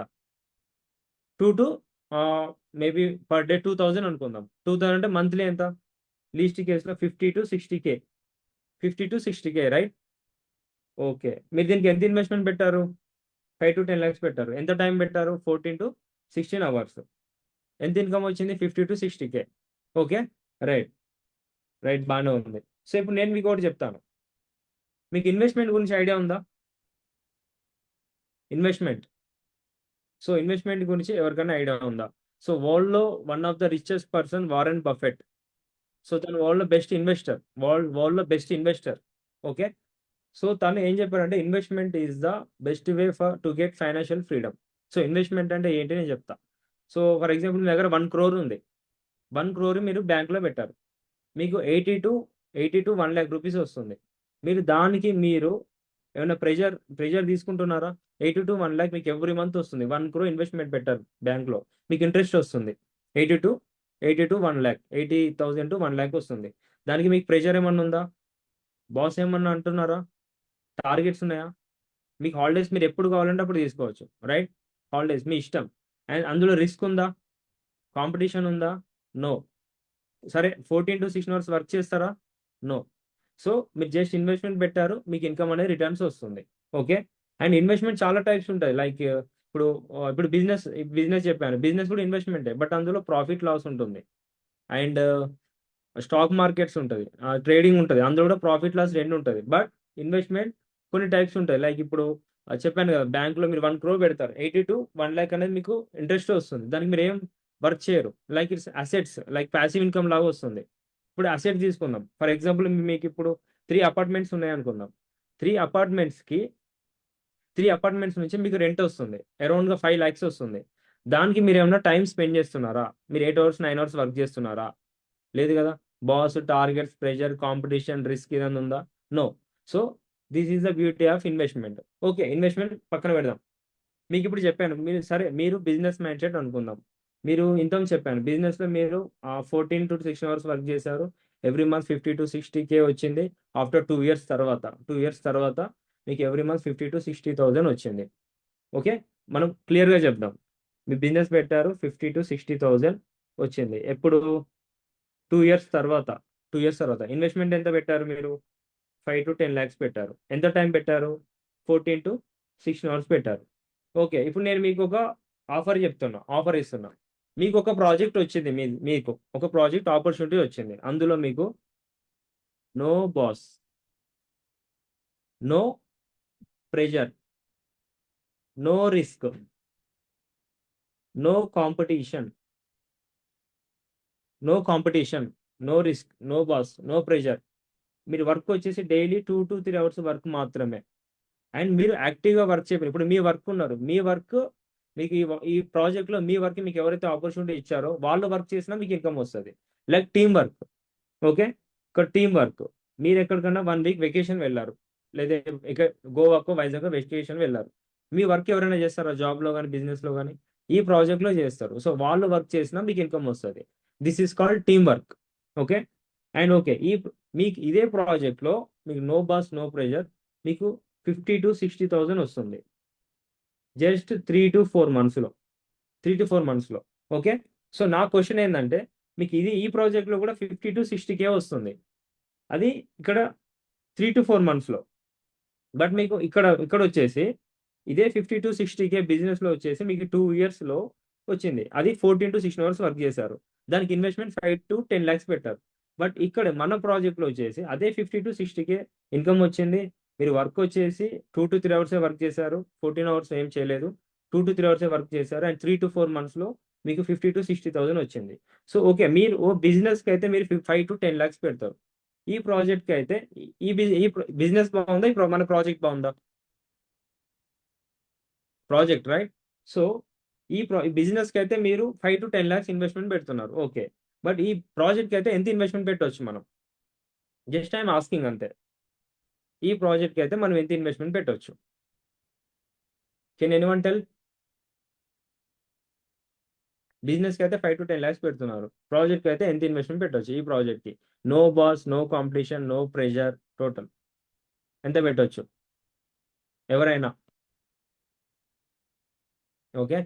[SPEAKER 1] 2 టు ఆహ్, మేబీ పర్ డే 2000 అనుకుందాం. 2000 అంటే మంత్లీ ఎంత? లీస్ట్ కేస్‌లో 50-60K. 50-60K right? ఓకే. మీరు దీనికి ఎంత ఇన్వెస్ట్‌మెంట్ పెట్టారు? 5-10 లాక్స్ పెట్టారు. ఎంత టైం పెట్టారు? 14-16 అవర్స్. ఎంత ఇన్‌కమ్ వచ్చింది? 50-60K. ఓకే. రైట్. రైట్. బానే ఉంది. సో, ఇప్పుడు నేను మీకోటి చెప్తాను. మీకు ఇన్వెస్ట్‌మెంట్ గురించి ఐడియా ఉందా? ఇన్వెస్ట్‌మెంట్. సో, ఇన్వెస్ట్‌మెంట్ గురించి ఎవరికైనా ఐడియా ఉందా? సో, వరల్డ్‌లో one of the richest person Warren Buffett. So, తను వరల్డ్‌లో బెస్ట్ ఇన్వెస్టర్. వరల్డ్‌లో బెస్ట్ ఇన్వెస్టర్. ఓకే. సో, తను ఏం చెప్పారంటే investment is the best way to get financial freedom. So, investment అంటే ఏంటి నేను చెప్తా. సో, ఫర్ ఎగ్జాంపుల్ మీ దగ్గర 1,00,00,000 ఉంది. 1,00,00,000 మీరు బ్యాంక్‌లో పెట్టారు. మీకు 80-1,00,000 రూపీస్ వస్తుంది. మీరు ఏమైనా ప్రెషర్ తీసుకుంటున్నారా? 80-1,00,000 మీకు ఎవ్రీ మంత్ వస్తుంది. 1,00,00,000 ఇన్వెస్ట్‌మెంట్ పెట్టారు బ్యాంక్‌లో. మీకు ఇంట్రెస్ట్ వస్తుంది. 80-1,00,000 80,000-1,00,000 వస్తుంది. దానికి మీకు ప్రెషర్ ఏమన్నా ఉందా? బాస్ ఏమన్నా అంటున్నారా? టార్గెట్స్ ఉన్నాయా? మీకు హాలిడేస్ మీరు ఎప్పుడు కావాలంటే అప్పుడు తీసుకోవచ్చు. రైట్? హాలిడేస్ మీ ఇష్టం. అండ్ అందులో రిస్క్ ఉందా? కాంపిటీషన్ ఉందా? నో. సరే 14-16 అవర్స్ వర్క్ చేస్తారా? నో. సో, మీరు జస్ట్ ఇన్వెస్ట్‌మెంట్ పెట్టారు. మీకు ఇన్‌కమ్ అనేది రిటర్న్స్ వస్తుంది. ఓకే. అండ్ ఇన్వెస్ట్‌మెంట్ చాలా టైప్స్ ఉంటాయి. లైక్ ఇప్పుడు బిజినెస్ చెప్పాను. బిజినెస్ కూడా ఇన్వెస్ట్‌మెంటే. బట్ అందులో ప్రాఫిట్ లాస్ ఉంటుంది. అండ్ స్టాక్ మార్కెట్స్ ఉంటది. ట్రేడింగ్ ఉంటది. అందులో కూడా ప్రాఫిట్ లాస్ 2 ఉంటది. బట్ ఇన్వెస్ట్‌మెంట్ కొన్ని టైప్స్ ఉంటాయి. లైక్ ఇప్పుడు చెప్పాను కదా! బ్యాంక్‌లో మీరు 1,00,00,000 పెడతారు. 80-1,00,000 అనేది మీకు ఇంట్రెస్ట్ వస్తుంది. దానికి మీరేం వర్క్ చేయరు. Like it's assets like passive income లాగా వస్తుంది. ఇప్పుడు అసెట్ తీసుకుందాం. ఫర్ ఎగ్జాంపుల్ మీకిప్పుడు 3 అపార్ట్మెంట్స్ ఉన్నాయనుకుందాం. 3 అపార్ట్మెంట్స్‌కి 3 అపార్ట్మెంట్స్ నుంచి మీకు రెంట్ వస్తుంది. అరౌండ్‌గా 5,00,000 వస్తుంది. దానికి మీరేమన్నా టైమ్ స్పెండ్ చేస్తున్నారా? మీరు 8 అవర్స్, 9 అవర్స్ వర్క్ చేస్తున్నారా? లేదు గదా! Boss, targets, pressure, competition, risk ఏదన్నా ఉందా? No. So, this is the beauty of investment. Okay, investment పక్కన పెడదాం. మీకు ఇప్పుడు చెప్పాను, మీరు సరే మీరు బిజినెస్ మైండ్ సెట్ అనుకుందాం. మీరు ఇంతకు చెప్పాను, బిజినెస్లో మీరు 14 to 16 hours వర్క్ చేశారు. ఎవ్రీ మంత్ 50 to 60K వచ్చింది. ఆఫ్టర్ 2 years తర్వాత, 2 years తర్వాత మీకు ఎవ్రీ మంత్ 50 to 60,000 వచ్చింది. ఓకే, మనం క్లియర్గా చెప్దాం. మీ బిజినెస్ పెట్టారు, 50 to 60,000 వచ్చింది. ఎప్పుడు? 2 years తర్వాత. 2 years తర్వాత ఇన్వెస్ట్మెంట్ ఎంత పెట్టారు మీరు? 5 to 10 lakhs పెట్టారు. ఎంత టైం పెట్టారు? 14 to 16 hours పెట్టారు. ఓకే, ఇప్పుడు నేను మీకు ఒక ఆఫర్ ఇస్తున్నా. మీకు ఒక ప్రాజెక్ట్ వచ్చింది, మీకు ఒక ప్రాజెక్ట్ ఆపర్చునిటీ వచ్చింది. అందులో మీకు no boss, no pressure, no risk, no competition, no risk, no boss, no pressure. మీరు వర్క్ వచ్చేసి డైలీ 2 to 3 hours వర్క్ మాత్రమే. అండ్ మీరు యాక్టివ్గా వర్క్ చేయరు. ఇప్పుడు మీ వర్క్ ఉన్నారు, మీ వర్క్ మీకు ఈ ప్రాజెక్ట్లో మీ వర్క్ మీకు ఎవరైతే ఆపర్చునిటీ ఇచ్చారో వాళ్ళు వర్క్ చేసినా మీకు ఇన్కమ్ వస్తుంది. Like team work. ఓకే, ఇక్కడ టీమ్ వర్క్. మీరు ఎక్కడికన్నా 1 week వెకేషన్ వెళ్ళారు, లేదా గోవాకో వైజాగ్ వెకేషన్ వెళ్ళారు. మీ వర్క్ ఎవరైనా చేస్తారా? జాబ్లో కానీ బిజినెస్లో కానీ ఈ ప్రాజెక్ట్లో చేస్తారు. సో వాళ్ళు వర్క్ చేసినా మీకు ఇన్కమ్ వస్తుంది. This is called team work. Okay, and okay, మీకు ఇదే ప్రాజెక్ట్లో మీకు నో బాస్, నో ప్రెషర్, మీకు 50 to 60,000 వస్తుంది. జస్ట్ 3 to 4 months లో. 3 to 4 months లో. ఓకే, సో నా క్వశ్చన్ ఏంటంటే, మీకు ఈ ప్రాజెక్ట్లో కూడా 50 to 60K వస్తుంది. అది ఇక్కడ 3 to 4 months లో. బట్ మీకు ఇక్కడ ఇక్కడ వచ్చేసి ఇదే 50 to 60K బిజినెస్లో వచ్చేసి మీకు 2 yearsలో వచ్చింది. అది 14 to 16 hours వర్క్ చేశారు. దానికి ఇన్వెస్ట్మెంట్ 5 to 10 lakhs పెట్టారు. బట్ ఇక్కడ మన ప్రాజెక్ట్లో వచ్చేసి అదే 50 to 60K ఇన్కమ్ వచ్చింది. మీరు వర్క్ వచ్చేసి 2 to 3 hours వర్క్ చేశారు, 14 hours ఏం చేయలేదు. 2 to 3 hours వర్క్ చేశారు. అండ్ 3 to 4 monthsలో మీకు 50 to 60,000 వచ్చింది. సో ఓకే, మీరు బిజినెస్కి అయితే మీరు 5 to 10 lakhs పెడతారు. ఈ ప్రాజెక్ట్కి అయితే ఈ బిజినెస్ బాగుందా, మన ప్రాజెక్ట్ బాగుందా? Project, right? సో ఈ బిజినెస్కి అయితే మీరు 5 to 10 lakhs ఇన్వెస్ట్మెంట్ పెడుతున్నారు. ఓకే, బట్ ఈ ప్రాజెక్ట్కి అయితే ఎంత ఇన్వెస్ట్మెంట్ పెట్టవచ్చు మనం? జస్ట్ ఐఎమ్ ఆస్కింగ్ అంతే. ఈ ప్రాజెక్ట్కి అయితే మనం ఎంత ఇన్వెస్ట్మెంట్ పెట్టవచ్చు? Can anyone tell? బిజినెస్కి అయితే 5 to 10 lakhs పెడుతున్నారు. ప్రాజెక్ట్కి అయితే ఎంత ఇన్వెస్ట్మెంట్ పెట్టవచ్చు ఈ ప్రాజెక్ట్కి? No boss, no competition, no pressure, total ఎంత పెట్టవచ్చు ఎవరైనా? Okay,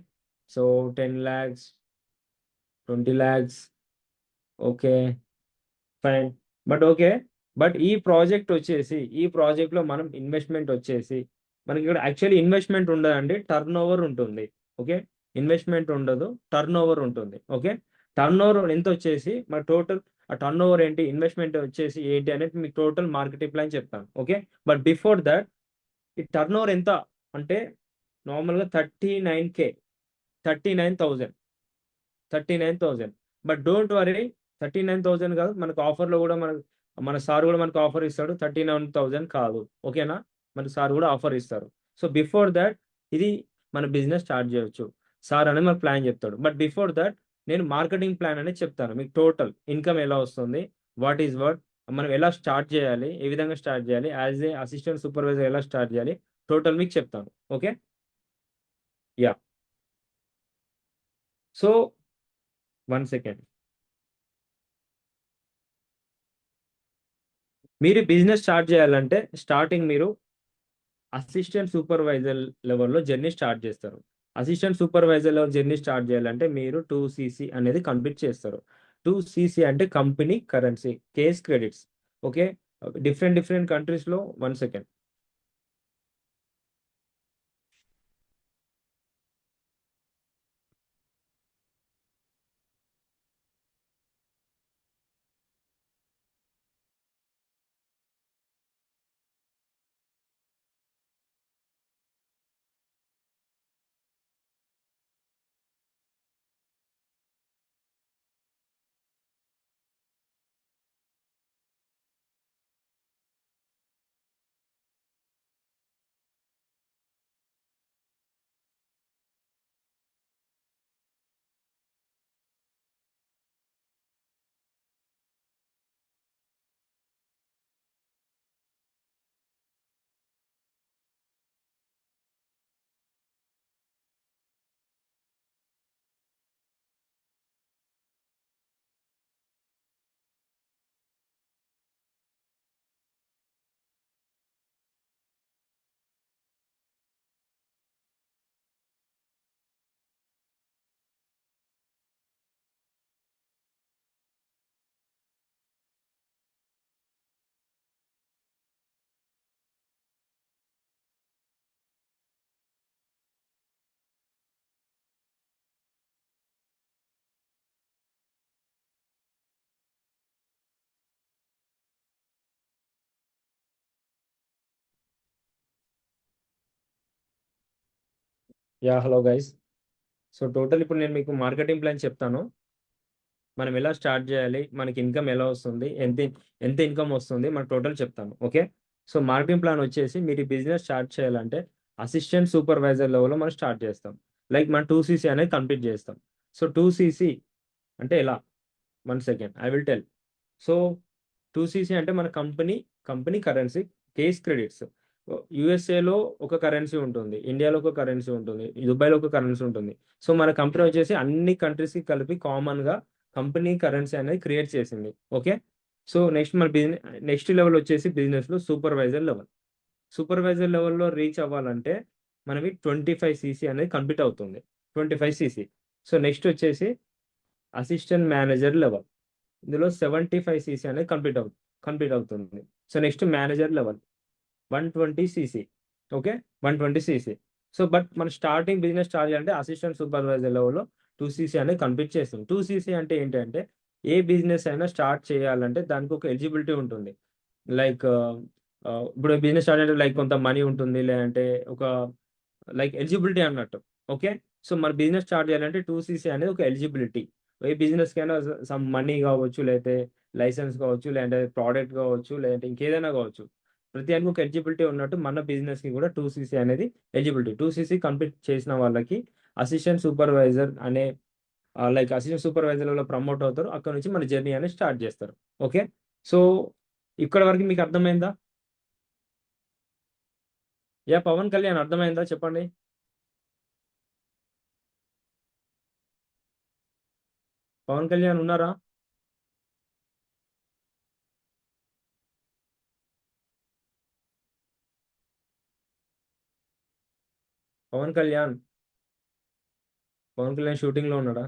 [SPEAKER 1] so 10 lakhs, 20 lakhs. Okay, fine. But okay, but ఈ ప్రాజెక్ట్లో మనం ఇన్వెస్ట్మెంట్ వచ్చేసి మనకి ఇక్కడ యాక్చువల్లీ ఇన్వెస్ట్మెంట్ ఉండదండి, టర్న్ ఓవర్ ఉంటుంది. ఓకే, ఇన్వెస్ట్మెంట్ ఉండదు, టర్న్ ఓవర్ ఉంటుంది. ఓకే, టర్న్ ఓవర్ ఎంత వచ్చేసి మన టోటల్, ఆ టర్న్ ఓవర్ ఏంటి, ఇన్వెస్ట్మెంట్ వచ్చేసి ఏంటి అనేది మీకు టోటల్ మార్కెటింగ్ ప్లాన్ చెప్తాను. ఓకే, బట్ బిఫోర్ దట్ ఈ టర్న్ ఓవర్ ఎంత అంటే నార్మల్గా 39K, 39,000, 39,000. బట్ డోంట్ వరీ, 39,000 కాదు, మనకు ఆఫర్లో కూడా మన సార్ కూడా మనకు ఆఫర్ ఇస్తాడు. 39,000 కాదు, ఓకేనా? మన సార్ కూడా ఆఫర్ ఇస్తారు. సో బిఫోర్ దాట్ ఇది మన బిజినెస్ స్టార్ట్ చేయొచ్చు సార్ అని మనకు ప్లాన్ చెప్తాడు. బట్ బిఫోర్ దాట్ నేను మార్కెటింగ్ ప్లాన్ అనేది చెప్తాను మీకు. టోటల్ ఇన్కమ్ ఎలా వస్తుంది, వాట్ ఈజ్ వాట్, మనం ఎలా స్టార్ట్ చేయాలి, ఏ విధంగా స్టార్ట్ చేయాలి, యాజ్ ఏ అసిస్టెంట్ సూపర్వైజర్ ఎలా స్టార్ట్ చేయాలి, టోటల్ మీకు చెప్తాను. Okay, yeah. So 1 second. మీరు బిజినెస్ స్టార్ట్ చేయాలంటే స్టార్టింగ్ మీరు అసిస్టెంట్ సూపర్వైజర్ లెవెల్లో జర్నీ స్టార్ట్ చేస్తారు. Assistant supervisor level journey start చేయాలంటే మీరు 2CC అనేది కంప్లీట్ చేస్తారు. 2CC అంటే company currency, case credits. Okay, different different కంట్రీస్లో. 1 second. Hello guys. So total ఇప్పుడు నేను మీకు మార్కెటింగ్ ప్లాన్ చెప్తాను. మనం ఎలా స్టార్ట్ చేయాలి, మనకి ఇన్కమ్ ఎలా వస్తుంది, ఎంత ఎంత ఇన్కమ్ వస్తుంది, మన టోటల్ చెప్తాను. ఓకే. సో మార్కెటింగ్ ప్లాన్ వచ్చేసి మీరు ఈ బిజినెస్ స్టార్ట్ చేయాలంటే అసిస్టెంట్ సూపర్వైజర్ లెవెల్లో మనం స్టార్ట్ చేస్తాం. లైక్ మనం 2cc అనేది కంప్లీట్ చేస్తాం. సో 2cc అంటే ఎలా? 1 second I will tell. So 2cc అంటే మన కంపెనీ కరెన్సీ కేస్ క్రెడిట్స్. యుఎస్ఏలో ఒక కరెన్సీ ఉంటుంది, ఇండియాలో ఒక కరెన్సీ ఉంటుంది, దుబాయ్లో ఒక కరెన్సీ ఉంటుంది. సో మన కంపెనీ వచ్చేసి అన్ని కంట్రీస్కి కలిపి కామన్గా కంపెనీ కరెన్సీ అనేది క్రియేట్ చేసింది. ఓకే. సో నెక్స్ట్ మన బిజినెస్ నెక్స్ట్ లెవెల్ వచ్చేసి బిజినెస్లో సూపర్వైజర్ లెవెల్. సూపర్వైజర్ లెవెల్లో రీచ్ అవ్వాలంటే మనకి 25cc అనేది కంప్లీట్ అవుతుంది. 25cc. సో నెక్స్ట్ వచ్చేసి అసిస్టెంట్ మేనేజర్ లెవెల్. ఇందులో 75cc అనేది కంప్లీట్ అవుతుంది. So next manager level 120cc. Okay. 120cc. So but మన స్టార్టింగ్ బిజినెస్ స్టార్ట్ చేయాలంటే అసిస్టెంట్ సూపర్వైజర్ లెవెల్లో 2cc అనేది కంప్లీట్ చేస్తుంది. 2cc అంటే ఏంటంటే ఏ బిజినెస్ అయినా స్టార్ట్ చేయాలంటే దానికి ఒక ఎలిజిబిలిటీ ఉంటుంది. లైక్ ఇప్పుడు బిజినెస్ స్టార్ట్ అంటే లైక్ కొంత మనీ ఉంటుంది, లేదంటే ఒక లైక్ ఎలిజిబిలిటీ అన్నట్టు. ఓకే. సో మన బిజినెస్ స్టార్ట్ చేయాలంటే 2cc అనేది ఒక ఎలిజిబిలిటీ. ఏ బిజినెస్కైనా సమ్ మనీ కావచ్చు, లేకపోతే లైసెన్స్ కావచ్చు, లేదంటే ప్రోడక్ట్ కావచ్చు, లేదంటే ఇంకేదైనా కావచ్చు. ప్రతి దానికి ఒక ఎలిజిబిలిటీ ఉన్నట్టు మన బిజినెస్కి కూడా 2cc అనేది ఎలిజిబిలిటీ. 2cc కంప్లీట్ చేసిన వాళ్ళకి అసిస్టెంట్ సూపర్వైజర్ అనే లైక్ అసిస్టెంట్ సూపర్వైజర్ వల్ల ప్రమోట్ అవుతారు. అక్కడ నుంచి మన జర్నీ అనేది స్టార్ట్ చేస్తారు. ఓకే. సో ఇక్కడ వరకు మీకు అర్థమైందా? పవన్ కళ్యాణ్ అర్థమైందా చెప్పండి. పవన్ కళ్యాణ్ ఉన్నారా? పవన్ కళ్యాణ్ పవన్ కళ్యాణ్ షూటింగ్ లో ఉన్నాడా?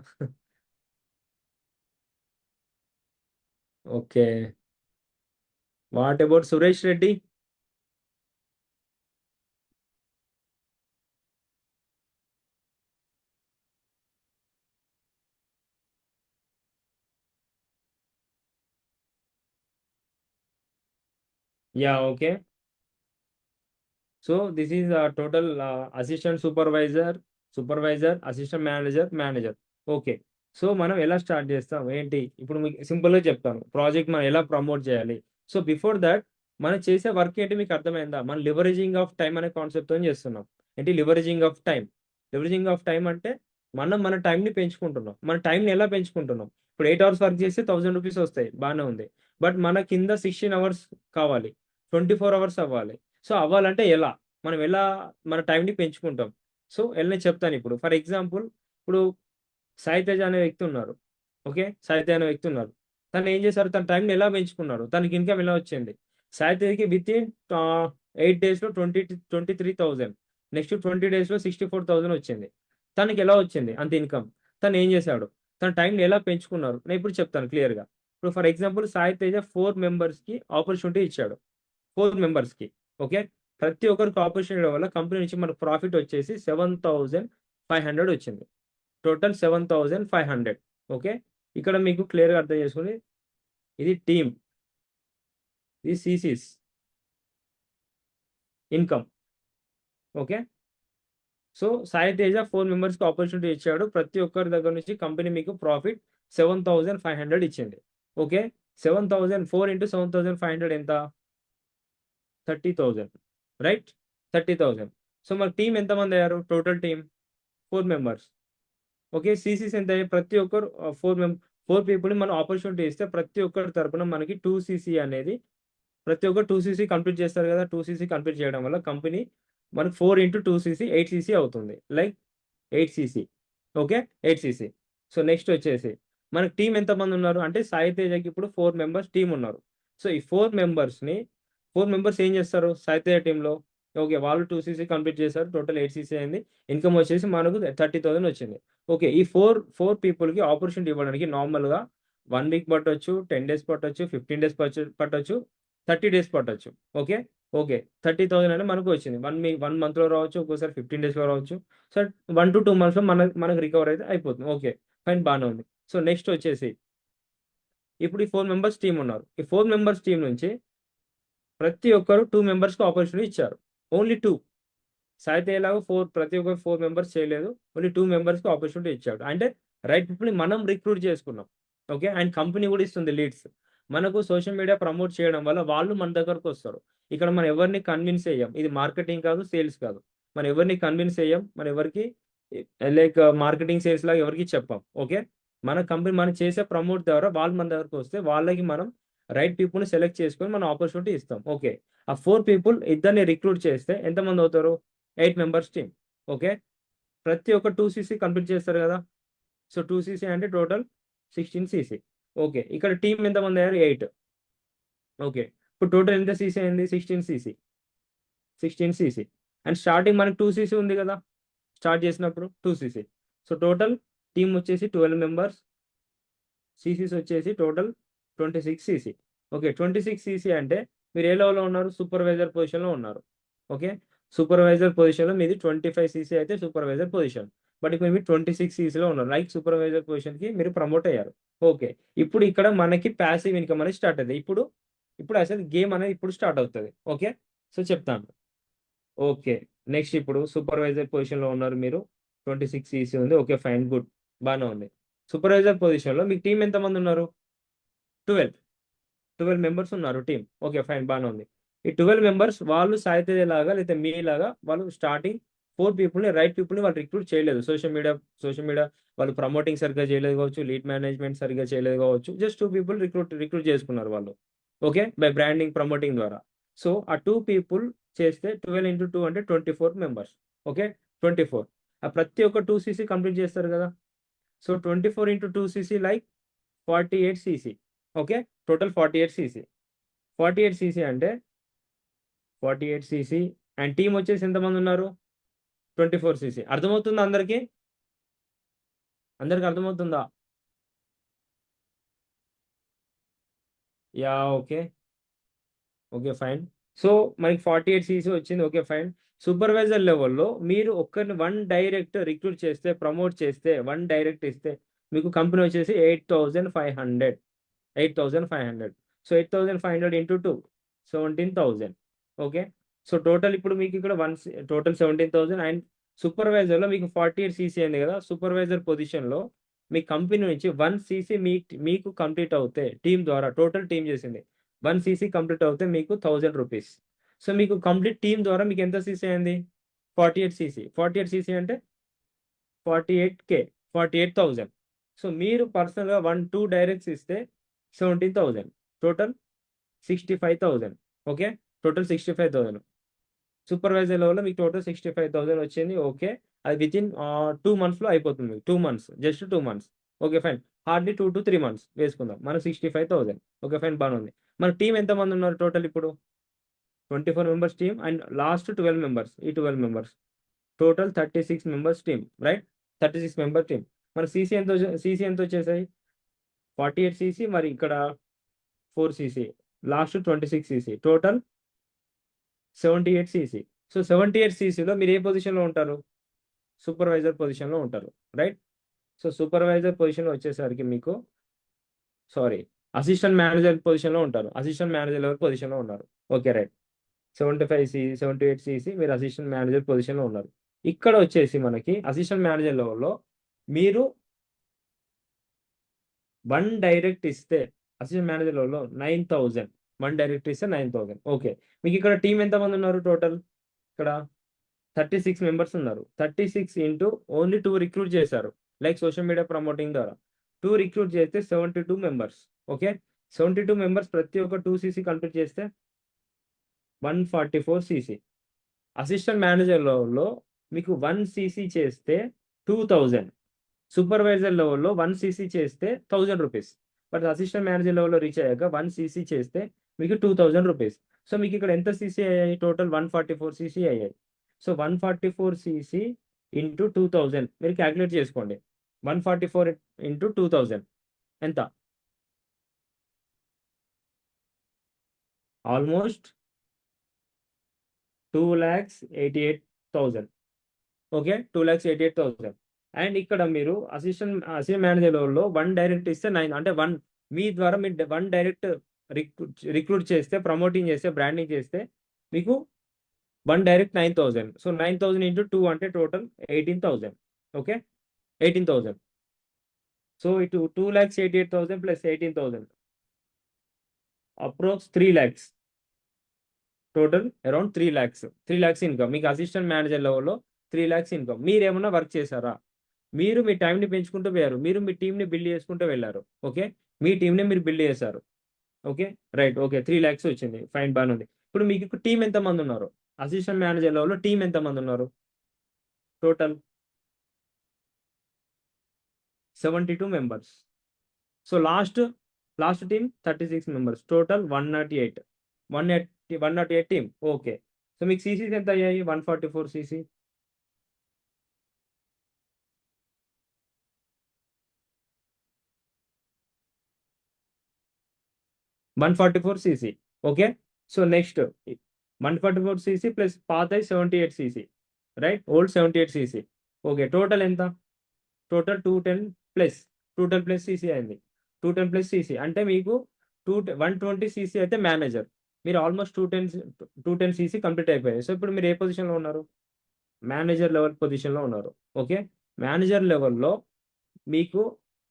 [SPEAKER 1] Okay. What about Suresh Reddy? Okay. So this is total assistant supervisor, assistant manager. Okay. So మనం ఎలా స్టార్ట్ చేస్తాం ఏంటి, ఇప్పుడు మీకు సింపుల్గా చెప్తాను ప్రాజెక్ట్ మనం ఎలా ప్రమోట్ చేయాలి. సో బిఫోర్ దట్ మనం చేసే వర్క్ ఏంటి మీకు అర్థమైందా? మనం లివరేజింగ్ ఆఫ్ టైం అనే కాన్సెప్ట్తో చేస్తున్నాం. ఏంటి leveraging of time? Leveraging of time అంటే మనం మన టైంని పెంచుకుంటున్నాం. మన టైంని ఎలా పెంచుకుంటున్నాం? ఇప్పుడు 8 hours వర్క్ చేస్తే 1000 రూపీస్ వస్తాయి, బాగానే ఉంది. బట్ మన కింద 16 hours కావాలి, 24 hours అవ్వాలి. సో అవ్వాలంటే ఎలా, మనం ఎలా మన టైంని పెంచుకుంటాం? సో ఎలా చెప్తాను. ఇప్పుడు ఫర్ ఎగ్జాంపుల్, ఇప్పుడు సాయి తేజ అనే వ్యక్తి ఉన్నారు. ఓకే. సాయి తేజ అనే వ్యక్తి ఉన్నారు. తను ఏం చేశారు, తన టైంని ఎలా పెంచుకున్నారు, తనకి ఇన్కమ్ ఎలా వచ్చింది? సాయి తేజకి విత్ ఇన్ 8 daysలో 23,000, నెక్స్ట్ 20 daysలో 64,000 వచ్చింది. తనకి ఎలా వచ్చింది అంత ఇన్కమ్? తను ఏం చేశాడు, తన టైంని ఎలా పెంచుకున్నారు, నేను ఇప్పుడు చెప్తాను క్లియర్గా. ఇప్పుడు for example Sai Teja 4 members కి ఆపర్చునిటీ ఇచ్చాడు. 4 members కి. ఓకే. ప్రతి ఒక్కరికి ఆపర్చునిటీ వల్ల కంపెనీ నుంచి మనకు ప్రాఫిట్ వచ్చేసి 7,500 వచ్చింది. టోటల్ 7,500. ఓకే. ఇక్కడ మీకు క్లియర్గా అర్థం చేసుకుని, ఇది టీమ్, ఇది CCs income. Okay. So Sai Teja 4 members కి ఆపర్చునిటీ ఇచ్చాడు. ప్రతి ఒక్కరి దగ్గర నుంచి కంపెనీ మీకు ప్రాఫిట్ 7,500 ఇచ్చింది. ఓకే. 7,000 4 ఇంటూ 7,500 ఎంత? 30,000. రైట్. 30,000. సో మన టీం ఎంతమంది అయ్యారు? Total team 4 members. Okay. CCs ఎంత అయ్యాయి? ప్రతి ఒక్కరు 4 పీపుల్ని మనం ఆపర్చునిటీ ఇస్తే ప్రతి ఒక్కరి తరపున మనకి 2cc అనేది, ప్రతి ఒక్కరు 2cc కంప్లీట్ చేస్తారు కదా. 2cc కంప్లీట్ చేయడం వల్ల కంపెనీ మనకు 4 ఇంటూ 2cc 8cc అవుతుంది. Like 8cc. Okay. 8cc. So next వచ్చేసి మనకి టీం ఎంతమంది ఉన్నారు అంటే సాయి తేజకి ఇప్పుడు 4 members టీం ఉన్నారు. సో ఈ 4 members ఏం చేస్తారు సాయి తేజ టీంలో? ఓకే. వాళ్ళు 2cc కంప్లీట్ చేశారు, టోటల్ 8cc అయింది. ఇన్కమ్ వచ్చేసి మనకు 30,000 వచ్చింది. ఓకే. ఈ ఫోర్ పీపుల్కి ఆపర్చునిటీ ఇవ్వడానికి నార్మల్గా 1 week పట్టొచ్చు, 10 days పట్టొచ్చు, 15 days పట్టొచ్చు, 30 days పట్టొచ్చు. ఓకే. ఓకే. 30,000 అనేది మనకు వచ్చింది. 1 monthలో రావచ్చు, ఒక్కోసారి 15 daysలో రావచ్చు. సో 1 to 2 monthsలో మనకు రికవర్ అయితే అయిపోతుంది. ఓకే. ఫైన్, బాగానే ఉంది. సో నెక్స్ట్ వచ్చేసి ఇప్పుడు ఈ 4 members టీం ఉన్నారు. ఈ 4 members టీం నుంచి ప్రతి ఒక్కరు 2 members కి ఆపర్చునిటీ ఇచ్చారు. ఓన్లీ 2. సాయితే ఎలాగో ప్రతి ఒక్క 4 మెంబర్స్ చేయలేదు. ఓన్లీ 2 మెంబర్స్‌కి ఆపర్చునిటీ ఇచ్చాడు. అంటే రైట్ పీపుల్‌ని మనం రిక్రూట్ చేసుకున్నాం. ఓకే. అండ్ కంపెనీ కూడా ఇస్తుంది లీడ్స్. మనకు సోషల్ మీడియా ప్రమోట్ చేయడం వల్ల వాళ్ళు మన దగ్గరకొస్తారు. ఇక్కడ మనం ఎవరిని కన్విన్స్ చెయ్యం. ఇది మార్కెటింగ్ కాదు, సేల్స్ కాదు. మనం ఎవరిని కన్విన్స్ చెయ్యం. మనం ఎవరికీ లైక్ మార్కెటింగ్, సేల్స్ లాగా ఎవరికీ చెప్పం. ఓకే. మన కంపెనీ మనం చేసే ప్రమోట్ ద్వారా వాళ్ళు మన దగ్గరకొస్తే వాళ్ళకి మనం రైట్ పీపుల్‌ని సెలెక్ట్ చేసుకొని మనం ఆపర్చునిటీ ఇస్తాం. ఓకే. ఆ 4 పీపుల్ ఇద్దరిని రిక్రూట్ చేస్తే ఎంతమంది అవుతారు? 8 మెంబర్స్ టీమ్. ఓకే. ప్రతి ఒక్క 2 సీసీ కంప్లీట్ చేస్తారు కదా! సో, 2 సీసీ అంటే టోటల్ 16 సీసీ. ఓకే. ఇక్కడ టీమ్ ఎంతమంది అయ్యారు? 8. ఓకే. ఇప్పుడు టోటల్ ఎంత సీసీ అయింది? 16 సీసీ. 16 సీసీ. అండ్ స్టార్టింగ్ మనకు 2 సీసీ ఉంది కదా! స్టార్ట్ చేసినప్పుడు 2 సీసీ. సో, టోటల్ టీమ్ వచ్చేసి 12 మెంబర్స్. సీసీస్ వచ్చేసి టోటల్ 26 సీసీ. ఓకే. 26 సీసీ అంటే మీరు ఏ లెవెల్‌లో ఉన్నారు? సూపర్వైజర్ పొజిషన్‌లో ఉన్నారు. ఓకే. సూపర్వైజర్ పొజిషన్‌లో మీది 25 సీసీ అయితే సూపర్వైజర్ పొజిషన్. బట్ ఇప్పుడు మీరు 26 సీసీలో ఉన్నారు. లైక్ సూపర్వైజర్ పొజిషన్‌కి మీరు ప్రమోట్ అయ్యారు. ఓకే. ఇప్పుడు ఇక్కడ మనకి పాసివ్ ఇన్‌కమ్ అనేది స్టార్ట్ అయింది. ఇప్పుడు అసలు గేమ్ అనేది ఇప్పుడు స్టార్ట్ అవుతది. ఓకే. సో, చెప్తాను. ఓకే. నెక్స్ట్ ఇప్పుడు సూపర్వైజర్ పొజిషన్‌లో ఉన్నారు మీరు. 26 సీసీ ఉంది. ఓకే. ఫైన్. గుడ్. బానే ఉంది. సూపర్వైజర్ పొజిషన్‌లో మీకు టీమ్ ఎంతమందున్నారు? 12. 12 మెంబర్స్ ఉన్నారు టీమ్. ఓకే. ఫైన్. బానే ఉంది. ఈ 12 మెంబర్స్ వాళ్ళు సాయి తేజలాగా లేతే మీలాగా వాళ్ళు స్టార్టింగ్ 4 రైట్ పీపుల్‌ని వాళ్ళు రిక్రూట్ చేయలేదు. సోషల్ మీడియా వాళ్ళు ప్రమోటింగ్ సరిగ్గా చేయలేదు కావచ్చు. లీడ్ మేనేజ్మెంట్ సరిగ్గా చేయలేదు కావచ్చు. జస్ట్ 2 పీపుల్ రిక్రూట్ చేసుకున్నారు వాళ్ళు. ఓకే. బై బ్రాండింగ్, ప్రమోటింగ్ ద్వారా. సో, ఆ 2 పీపుల్ చేస్తే 12 ఇంటూ 2 అంటే 24 మెంబర్స్. ఓకే. 24. ప్రతి ఒక్క 2 సీసీ కంప్లీట్ చేస్తారు కదా! So, 24 into 2 CC like 48 CC. Okay. Total 48 CC. 48 CC అంటే 48 సీసీ అండ్ టీమ్ వచ్చేసి ఎంతమందున్నారు? 24 సీసీ. అర్థమవుతుందా అందరికి? అందరికి అర్థమవుతుందా? Yeah! Okay. Okay. Fine. So, మనకి 48 సీసీ వచ్చింది. ఓకే. ఫైన్. సూపర్వైజర్ లెవెల్‌లో మీరు ఒక్కరిని 1 డైరెక్ట్ రిక్రూట్ చేస్తే, ప్రమోట్ చేస్తే, 1 డైరెక్ట్ ఇస్తే మీకు కంపెనీ వచ్చేసి 8,500. 8,500. So, 8,500 into 2 17,000. Okay. So, total ఇప్పుడు మీకు ఇక్కడ టోటల్ 17,000 అండ్ సూపర్వైజర్‌లో మీకు 48 సీసీ అయింది కదా! సూపర్వైజర్ పొజిషన్‌లో మీ కంపెనీ నుంచి 1 సీసీ మీకు కంప్లీట్ అవుతే టీమ్ ద్వారా టోటల్ టీమ్ చేసింది. 1 సీసీ కంప్లీట్ అవుతే మీకు రూ. 1,000. సో, మీకు కంప్లీట్ టీమ్ ద్వారా మీకు ఎంత సీసీ అయింది? 48 సీసీ. 48 సీసీ అంటే 48,000. 48,000. సో, మీరు పర్సనల్‌గా 1, 2 డైరెక్ట్స్ ఇస్తే 17,000. టోటల్ 65,000. ఓకే. టోటల్ 65,000. సూపర్వైజర్ లెవెల్‌లో మీకు టోటల్ 65,000 వచ్చింది. ఓకే. అది వితిన్ 2 మంత్స్‌లో అయిపోతుంది మీకు. 2 months. Just 2 months. Okay. Fine. Hardly 2-3 months వేసుకుందాం. మనకు 65,000. ఓకే. ఫైన్. బానే ఉంది. మన టీమ్ ఎంతమందున్నారు టోటల్ ఇప్పుడు? 24 members team and last 12 members. ఈ 12 members. Total 36 members team. Right? 36 member team. మన సీసీ ఎంతొచ్చేసాయి? 48 సీసీ మరి ఇక్కడ 4 CC. Last 26 CC. Total 78 CC. So, 78 సీసీలో మీరు ఏ పొజిషన్‌లో ఉంటారు? సూపర్వైజర్ పొజిషన్‌లో ఉంటారు. రైట్? సో, సూపర్వైజర్ పొజిషన్‌లో వచ్చేసరికి మీకు సారీ అసిస్టెంట్ మేనేజర్ పొజిషన్‌లో ఉంటారు. అసిస్టెంట్ మేనేజర్ లెవెల్ పొజిషన్‌లో ఉన్నారు. ఓకే. రైట్. 78 సీసీ మీరు అసిస్టెంట్ మేనేజర్ పొజిషన్‌లో ఉన్నారు. ఇక్కడ వచ్చేసి మనకి అసిస్టెంట్ మేనేజర్ లెవెల్‌లో మీరు 1 డైరెక్ట్ ఇస్తే అసిస్టెంట్ మేనేజర్ లెవెల్‌లో 9,000. 1 డైరెక్ట్ ఇస్తే 9,000. ఓకే. మీకిక్కడ టీమ్ ఎంతమందున్నారు టోటల్? ఇక్కడ 36 మెంబర్స్ ఉన్నారు. 36 ఇంటూ ఓన్లీ 2 రిక్రూట్ చేశారు. లైక్ సోషల్ మీడియా ప్రమోటింగ్ ద్వారా. 2 రిక్రూట్ చేస్తే 72 మెంబర్స్. ఓకే. 72 మెంబర్స్ ప్రతి ఒక్క 2 సీసీ కంప్లీట్ చేస్తే 144 సీసీ. అసిస్టెంట్ మేనేజర్ లెవెల్‌లో మీకు 1 సీసీ చేస్తే 2,000. సూపర్వైజర్ లెవెల్‌లో 1 సీసీ చేస్తే రూ. 1,000. బట్ అసిస్టెంట్ మేనేజర్ లెవెల్‌లో రీచ్ అయ్యాక 1 సీసీ చేస్తే మీకు రూ. 2,000. సో, మీకిక్కడ ఎంత సీసీ అయ్యాయి? టోటల్ 144 సీసీ అయ్యాయి. సో, 144 సీసీ ఇంటూ 2,000 మీరు కాలిక్యులేట్ చేసుకోండి. 144 ఇంటూ 2,000 ఎంత? ఆల్‌మోస్ట్ 2,88,000. ఓకే. 2,88,000. అండ్ ఇక్కడ మీరు అసిస్టెంట్ మేనేజర్ లెవెల్‌లో 1 డైరెక్ట్ ఇస్తే 9 అంటే 1 మీ ద్వారా మీరు 1 డైరెక్ట్ రిక్రూట్ చేస్తే, ప్రమోటింగ్ చేస్తే, బ్రాండింగ్ చేస్తే మీకు 1 డైరెక్ట్ 9,000. సో 9,000 ఇంటూ 2 అంటే టోటల్ 18,000. ఓకే, 18,000. సో ఇటు 2,88,000 plus 18,000 approx 3 lakhs. Total around 3 lakhs. 3 lakhs income మీకు అసిస్టెంట్ మేనేజర్ లెవెల్లో 3 lakhs ఇన్కమ్. మీరు ఏమన్నా వర్క్ చేశారా? మీరు మీ టైంని పెంచుకుంటూ పోయారు, మీరు మీ టీంని బిల్డ్ చేసుకుంటూ వెళ్ళారు. ఓకే, మీ టీంని మీరు బిల్డ్ చేశారు. Okay, right. ఓకే, 3 lakhs వచ్చింది, ఫైన్, బాగానే ఉంది. ఇప్పుడు మీకు టీం ఎంతమంది ఉన్నారు? అసిస్టెంట్ మేనేజర్ లెవెల్లో టీం ఎంతమంది ఉన్నారు? Total 72 members. So last team 36 members, total 108. 108 team. Okay, so మీకు సీసీస్ ఎంత అయ్యాయి? 144 CC. 144 CC. Okay, so next 144 CC plus పాత 78 CC, right, old 78 CC. Okay, total ఎంత? టోటల్ 210 ప్లస్ 210 ప్లస్ సీసీ అయింది. 210 plus CC అంటే మీకు 120 సీసీ అయితే manager. మీరు ఆల్మోస్ట్ 210 సీసీ కంప్లీట్ అయిపోయాయి. సో ఇప్పుడు మీరు ఏ పొజిషన్లో ఉన్నారు? మేనేజర్ లెవెల్ పొజిషన్లో ఉన్నారు. ఓకే, మేనేజర్ లెవెల్లో మీకు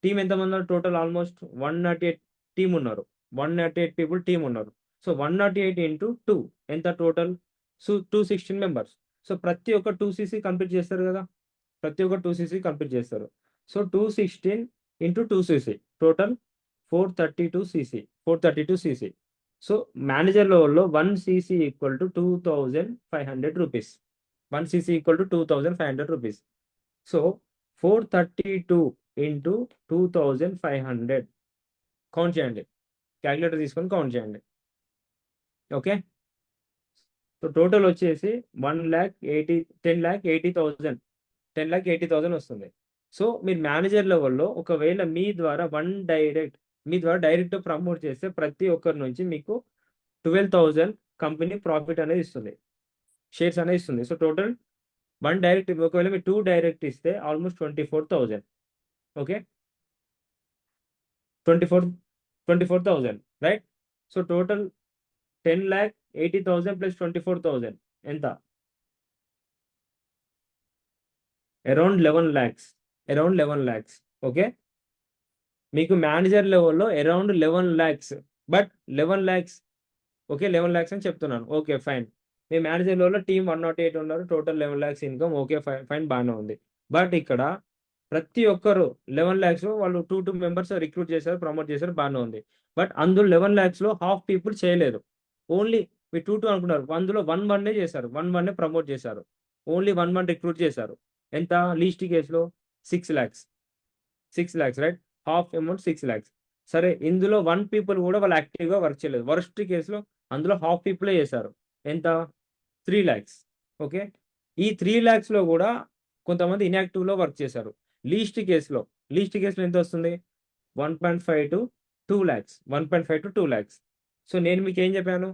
[SPEAKER 1] టీం ఎంతమంది ఉన్నారు? టోటల్ ఆల్మోస్ట్ 108 టీం ఉన్నారు. 108 పీపుల్ టీం ఉన్నారు. సో 108 ఇంటూ 2 ఎంత టోటల్? So 216 members. సో ప్రతి ఒక్క 2 సీసీ కంప్లీట్ చేస్తారు కదా, ప్రతి ఒక్క 2 సీసీ కంప్లీట్ చేస్తారు. So 216 into 2 CC total 432 CC. 432 CC. So manager లెవెల్లో 1 CC equal to 2,500 rupees. 1 CC equal to 2,500 rupees. So 432 into 2,500 count చేయండి, క్యాలిక్యులేటర్ తీసుకొని కౌంట్ చేయండి. ఓకే, సో టోటల్ వచ్చేసి 10,80,000. 10,80,000 వస్తుంది. సో మీరు మేనేజర్ లెవెల్లో ఒకవేళ మీ ద్వారా డైరెక్ట్ ప్రమోట్ చేస్తే ప్రతి ఒక్కరి నుంచి మీకు 12,000 కంపెనీ ప్రాఫిట్ అనేది ఇస్తుంది, షేర్స్ అనేది ఇస్తుంది. సో టోటల్ 1 డైరెక్ట్, ఒకవేళ మీరు 2 డైరెక్ట్ ఇస్తే almost 24,000. Okay, 24,000, right. So total 10,80,000 plus 24,000 ఎంత? Around 11 lakhs. Around 11 lakhs. Okay, మీకు మేనేజర్ లెవెల్లో around 11 lakhs. But 11 lakhs, okay, 11 lakhs అని చెప్తున్నాను. Okay, fine. మీ మేనేజర్ లెవెల్లో టీమ్ 108 ఉన్నారు, total 11 lakhs income. Okay, fine, fine, బాగానే ఉంది. బట్ ఇక్కడ ప్రతి ఒక్కరు 11 lakhs వాళ్ళు 2 మెంబర్స్ రిక్రూట్ చేశారు, ప్రమోట్ చేశారు, బాగానే ఉంది. బట్ అందులో 11 lakhs హాఫ్ పీపుల్ చేయలేరు. ఓన్లీ మీ 2 అనుకున్నారు, అందులో 1 చేశారు, 1 ప్రమోట్ చేశారు. ఓన్లీ 1 రిక్రూట్ చేశారు. ఎంత? లీస్ట్ కేసులో 6 lakhs. 6 lakhs, right. Half amount 6 lakhs. సరే, ఇందులో 1 పీపుల్ కూడా వాళ్ళు యాక్టివ్గా వర్క్ చేయలేదు. వరస్ట్ కేసులో అందులో హాఫ్ పీపులే చేశారు. ఎంత? 3 lakhs. ఓకే, ఈ 3 lakhsలో కూడా కొంతమంది ఇన్యాక్టివ్లో వర్క్ చేశారు. లీస్ట్ కేసులో ఎంత వస్తుంది? 1.5 to 2 lakhs. 1.5 to 2 lakhs. So నేను మీకు ఏం చెప్పాను?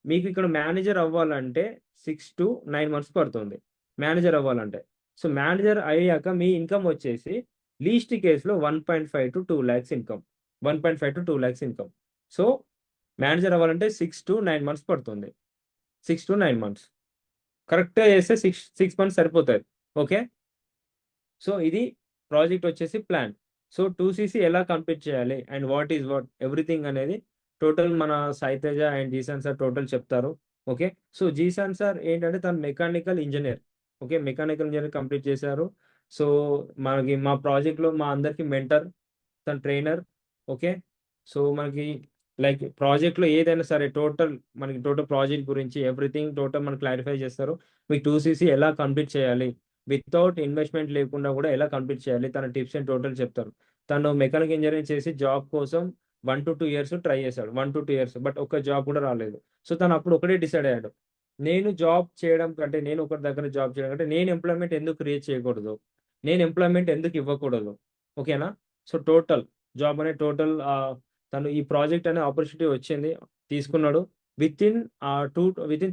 [SPEAKER 1] మీకు ఇక్కడ మేనేజర్ అవ్వాలంటే 6 to 9 months పడుతుంది మేనేజర్ అవ్వాలంటే. సో మేనేజర్ అయ్యాక మీ ఇన్కమ్ వచ్చేసి లీస్ట్ కేసులో 1.5 to 2 lakhs income. 1.5 to 2 lakhs income. So manager అవ్వాలంటే 6 to 9 months పడుతుంది. 6 to 9 months కరెక్ట్గా చేస్తే 6 months సరిపోతుంది. ఓకే, సో ఇది ప్రాజెక్ట్ వచ్చేసి ప్లాన్. సో 2 cc ఎలా కంప్లీట్ చేయాలి అండ్ వాట్ ఎవ్రీథింగ్ అనేది టోటల్ మన Sai Teja and Jeeson sir total చెప్తారు. ఓకే, సో జీసన్ సార్ ఏంటంటే తను mechanical engineer. Okay, mechanical engineer complete చేశారు. సో మా ప్రాజెక్ట్లో మా అందరికి మెంటర్, తన ట్రైనర్. ఓకే, సో మనకి లైక్ ప్రాజెక్ట్లో ఏదైనా సరే మనకి టోటల్ ప్రాజెక్ట్ గురించి ఎవ్రీథింగ్ టోటల్ మనకి క్లారిఫై చేస్తారు. మీకు 2cc ఎలా కంప్లీట్ చేయాలి, వితౌట్ ఇన్వెస్ట్మెంట్ లేకుండా కూడా ఎలా కంప్లీట్ చేయాలి, తన టిప్స్ అండ్ టోటల్ చెప్తారు. తను మెకానికల్ ఇంజనీరింగ్ చేసి జాబ్ కోసం 1 to 2 years ట్రై చేశాడు. 1 to 2 years, బట్ ఒక్క జాబ్ కూడా రాలేదు. సో తను అప్పుడు ఒకటే డిసైడ్ అయ్యాడు, నేను జాబ్ చేయడం కంటే, నేను ఒకరి దగ్గర జాబ్ చేయడం కంటే నేను ఎంప్లాయ్మెంట్ ఎందుకు క్రియేట్ చేయకూడదు, నేను ఎంప్లాయ్మెంట్ ఎందుకు ఇవ్వకూడదు. ఓకేనా? సో టోటల్ జాబ్ అనే తను ఈ ప్రాజెక్ట్ అనే ఆపర్చునిటీ వచ్చింది, తీసుకున్నాడు. విత్ ఇన్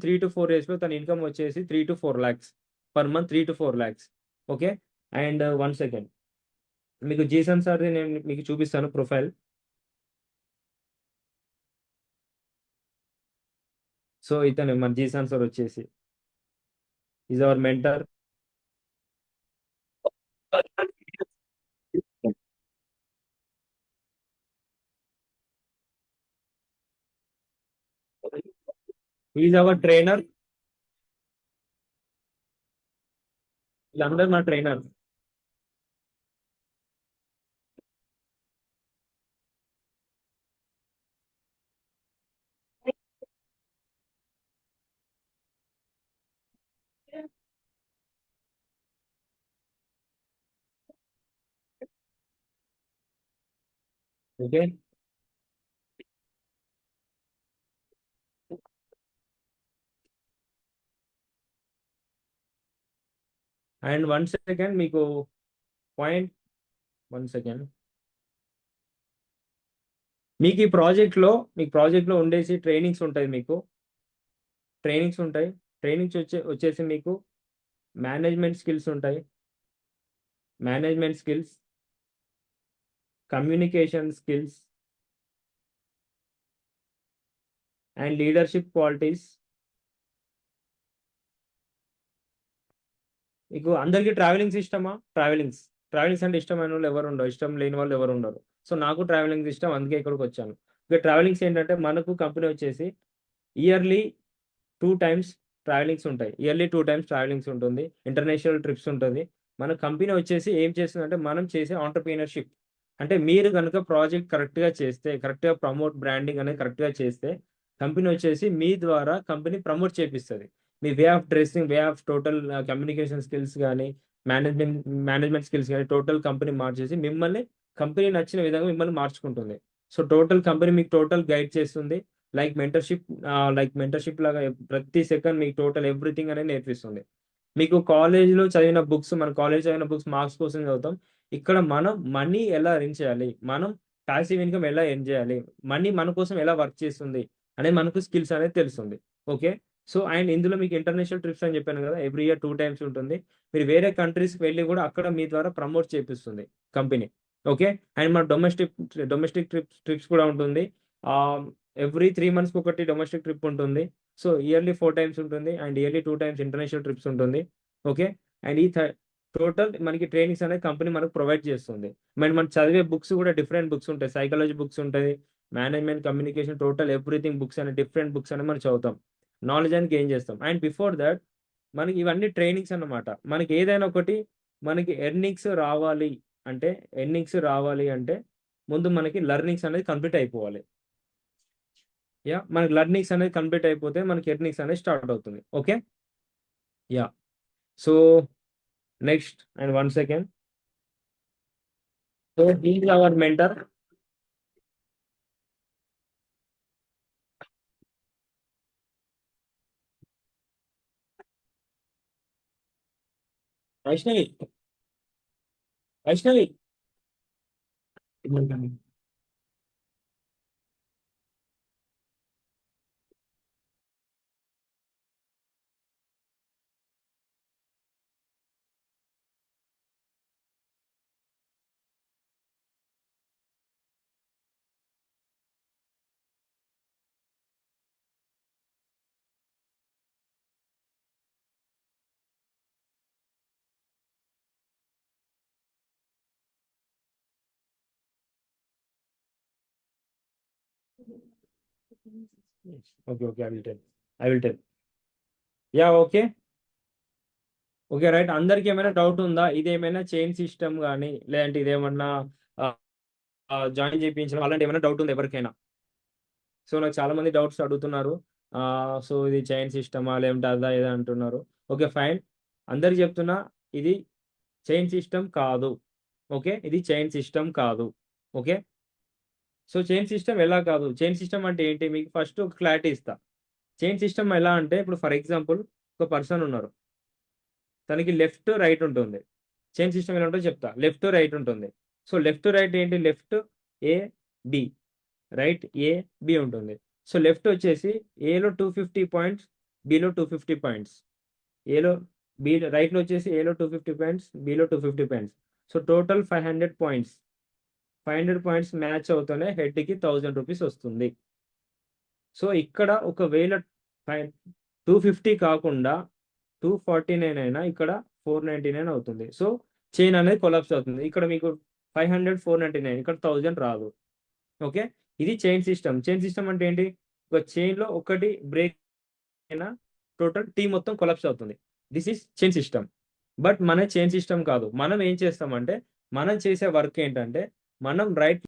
[SPEAKER 1] 3 to 4 years లో తన ఇన్కమ్ వచ్చేసి 3 to 4 lakhs per month. 3 to 4 lakhs. Okay, and 1 second, మీకు జీసన్ సార్ నేను మీకు చూపిస్తాను ప్రొఫైల్. సో ఇతను మన జీసన్ సార్ వచ్చేసి is our mentor. Is our trainer. వీళ్ళందరూ మా ట్రైనర్. ఓకే. అండ్ 1 సెకండ్ మీకు పాయింట్. 1 సెకండ్. మీకు ఈ ప్రాజెక్ట్లో మీకు ప్రాజెక్ట్లో ఉండేసి ట్రైనింగ్స్ ఉంటాయి. మీకు ట్రైనింగ్స్ ఉంటాయి. ట్రైనింగ్స్ వచ్చేసి మీకు మేనేజ్మెంట్ స్కిల్స్ ఉంటాయి. Management skills, communication skills and leadership qualities. మీకు అందరికీ ట్రావెలింగ్స్ ఇష్టమా? ట్రావెలింగ్స్ అంటే ఇష్టమైన వాళ్ళు ఎవరు ఉండరు, ఇష్టం లేని వాళ్ళు ఎవరు ఉండరు. సో నాకు ట్రావెలింగ్స్ ఇష్టం, అందుకే ఇక్కడికి వచ్చాను. ఇక ట్రావెలింగ్స్ ఏంటంటే మనకు కంపెనీ వచ్చేసి ఇయర్లీ 2 టైమ్స్ ట్రావెలింగ్స్ ఉంటాయి. ఇయర్లీ 2 టైమ్స్ ట్రావెలింగ్స్ ఉంటుంది. ఇంటర్నేషనల్ ట్రిప్స్ ఉంటుంది. మన కంపెనీ వచ్చేసి ఏం చేస్తుందంటే మనం చేసే ఆంటర్‌ప్రెన్యూర్‌షిప్. అంటే మీరు గనుక ప్రాజెక్ట్ కరెక్ట్‌గా చేస్తే, కరెక్ట్‌గా బ్రాండింగ్ అనేది కరెక్ట్‌గా చేస్తే, కంపెనీ వచ్చేసి మీ ద్వారా కంపెనీ ప్రమోట్ చేపిస్తది. మీ way of dressing, way of total communication skills గాని, మేనేజ్మెంట్ మేనేజ్మెంట్ స్కిల్స్ గాని టోటల్ కంపెనీ మార్చేసి మిమ్మల్ని కంపెనీ నచ్చిన విధంగా మిమ్మల్ని మార్చుకుంటుంది. సో టోటల్ కంపెనీ మీకు టోటల్ గైడ్ చేస్తుంది. లైక్ మెంటర్‌షిప్, మెంటర్‌షిప్ లాగా ప్రతి సెకండ్ మీకు టోటల్ ఎవ్రీథింగ్ అనేది నేర్పిస్తుంది. మీకు కాలేజ్‌లో చదివిన బుక్స్, మన కాలేజ్ చదివిన బుక్స్ మార్క్స్ కోసం చదువుతాం. ఇక్కడ మనం మనీ ఎలా ఎర్న్ చేయాలి? మనం పాసివ్ ఇన్‌కమ్ ఎలా ఎర్న్ చేయాలి? మనీ మన కోసం ఎలా వర్క్ చేస్తుంది? అనేది మనకు స్కిల్స్ అనేది తెలుస్తుంది. ఓకే. సో, అండ్ ఇందులో మీకు ఇంటర్నేషనల్ ట్రిప్స్ అని చెప్పాను కదా! ఎవ్రీ ఇయర్ 2 టైమ్స్ ఉంటుంది. మీరు వేరే కంట్రీస్‌కి వెళ్లి కూడా అక్కడ మీ ద్వారా ప్రమోట్ చేపిస్తుంది కంపెనీ. ఓకే. అండ్ మన డొమెస్టిక్ ట్రిప్స్ కూడా ఉంటుంది. ఆహ్, ఎవ్రీ 3 మంత్స్‌కి ఒకటి డొమెస్టిక్ ట్రిప్ ఉంటుంది. సో, ఇయర్లీ 4 టైమ్స్ ఉంటుంది. And yearly 2 times international trips ఉంటుంది. ఓకే. అండ్ ఈ టోటల్ మనకి ట్రైనింగ్స్ అనేది కంపెనీ మనకు ప్రొవైడ్ చేస్తుంది. మరి మనం చదివే బుక్స్ కూడా డిఫరెంట్ బుక్స్ ఉంటాయి. సైకాలజీ బుక్స్ ఉంటాయి. Management, communication total everything books అని డిఫరెంట్ బుక్స్ అని మనం చదువుతాం. నాలెడ్జ్ అని గెయిన్ చేస్తాం. అండ్ బిఫోర్ థట్ మనకి ఇవన్నీ ట్రైనింగ్స్ అన్నమాట. మనకి ఏదైనా ఒకటి మనకి ఎర్నింగ్స్ రావాలి అంటే ముందు మనకి లెర్నింగ్స్ అనేది కంప్లీట్ అయిపోవాలి. యాహ్! మనకి లెర్నింగ్స్ అనేది కంప్లీట్ అయిపోతే మనకి ఎర్నింగ్స్ అనేది స్టార్ట్ అవుతుంది. Okay. Yeah! So next and 1 second. So he is our mentor. Vaishnavi, Vaishnavi. Okay. Okay. I will tell. I will tell. Yeah! Okay. Okay. Right. అందరికి ఏమైనా డౌట్ ఉందా? ఇదేమైనా చైన్ సిస్టమ్ గాని, లేదంటే ఇదేమన్నా ఆహ్, జాయిన్ చేపించడం అలాంటి ఏమైనా డౌట్ ఉందా ఎవరికైనా? సో, నాకు చాలా మంది డౌట్స్ అడుగుతున్నారు. సో, ఇది చైన్ సిస్టమా? లేదంటే అదా ఇదా అంటున్నారు. ఓకే. ఫైన్. అందరికి చెప్తున్నా, ఇది చైన్ సిస్టమ్ కాదు. ఓకే. ఇది చైన్ సిస్టమ్ కాదు. ఓకే. సో, చైన్ సిస్టమ్ ఎలా కాదు? చైన్ సిస్టమ్ అంటే ఏంటి? మీకు ఫస్ట్ ఒక క్లారిటీ ఇస్తా. చైన్ సిస్టమ్ ఎలా అంటే ఇప్పుడు ఫర్ ఎగ్జాంపుల్ ఒక పర్సన్ ఉన్నారు. తనకి లెఫ్ట్, రైట్ ఉంటుంది. చైన్ సిస్టమ్ ఎలా ఉంటదో చెప్తా. లెఫ్ట్, రైట్ ఉంటుంది. సో, లెఫ్ట్, రైట్ ఏంటి? లెఫ్ట్ ఏ, బి. రైట్ ఏ, బి ఉంటుంది. సో, లెఫ్ట్ వచ్చేసి ఏలో 250 పాయింట్స్, బిలో 250 పాయింట్స్. ఏలో రైట్‌లో వచ్చేసి ఏలో 250 points, below 250 points. So, total 500 points. 500 points match అవుతూనే హెడ్‌కి ₹1000 వస్తుంది. సో, ఇక్కడ ఒకవేళ ఫై 250 కాకుండా 249 అయినా ఇక్కడ 499 అవుతుంది. సో, చైన్ అనేది కొలాప్స్ అవుతుంది. ఇక్కడ మీకు 500, 499 ఇక్కడ 1000 రాదు. ఓకే. ఇది చైన్ సిస్టమ్. చైన్ సిస్టమ్ అంటే ఏంటి? ఒక చైన్‌లో ఒకటి బ్రేక్ అయినా టోటల్ టీమ్ మొత్తం కొలాప్స్ అవుతుంది. This is chain system. But మన చైన్ సిస్టమ్ కాదు. మనం ఏం చేస్తామంటే, మనం చేసే వర్క్ ఏంటంటే, మనం రైట్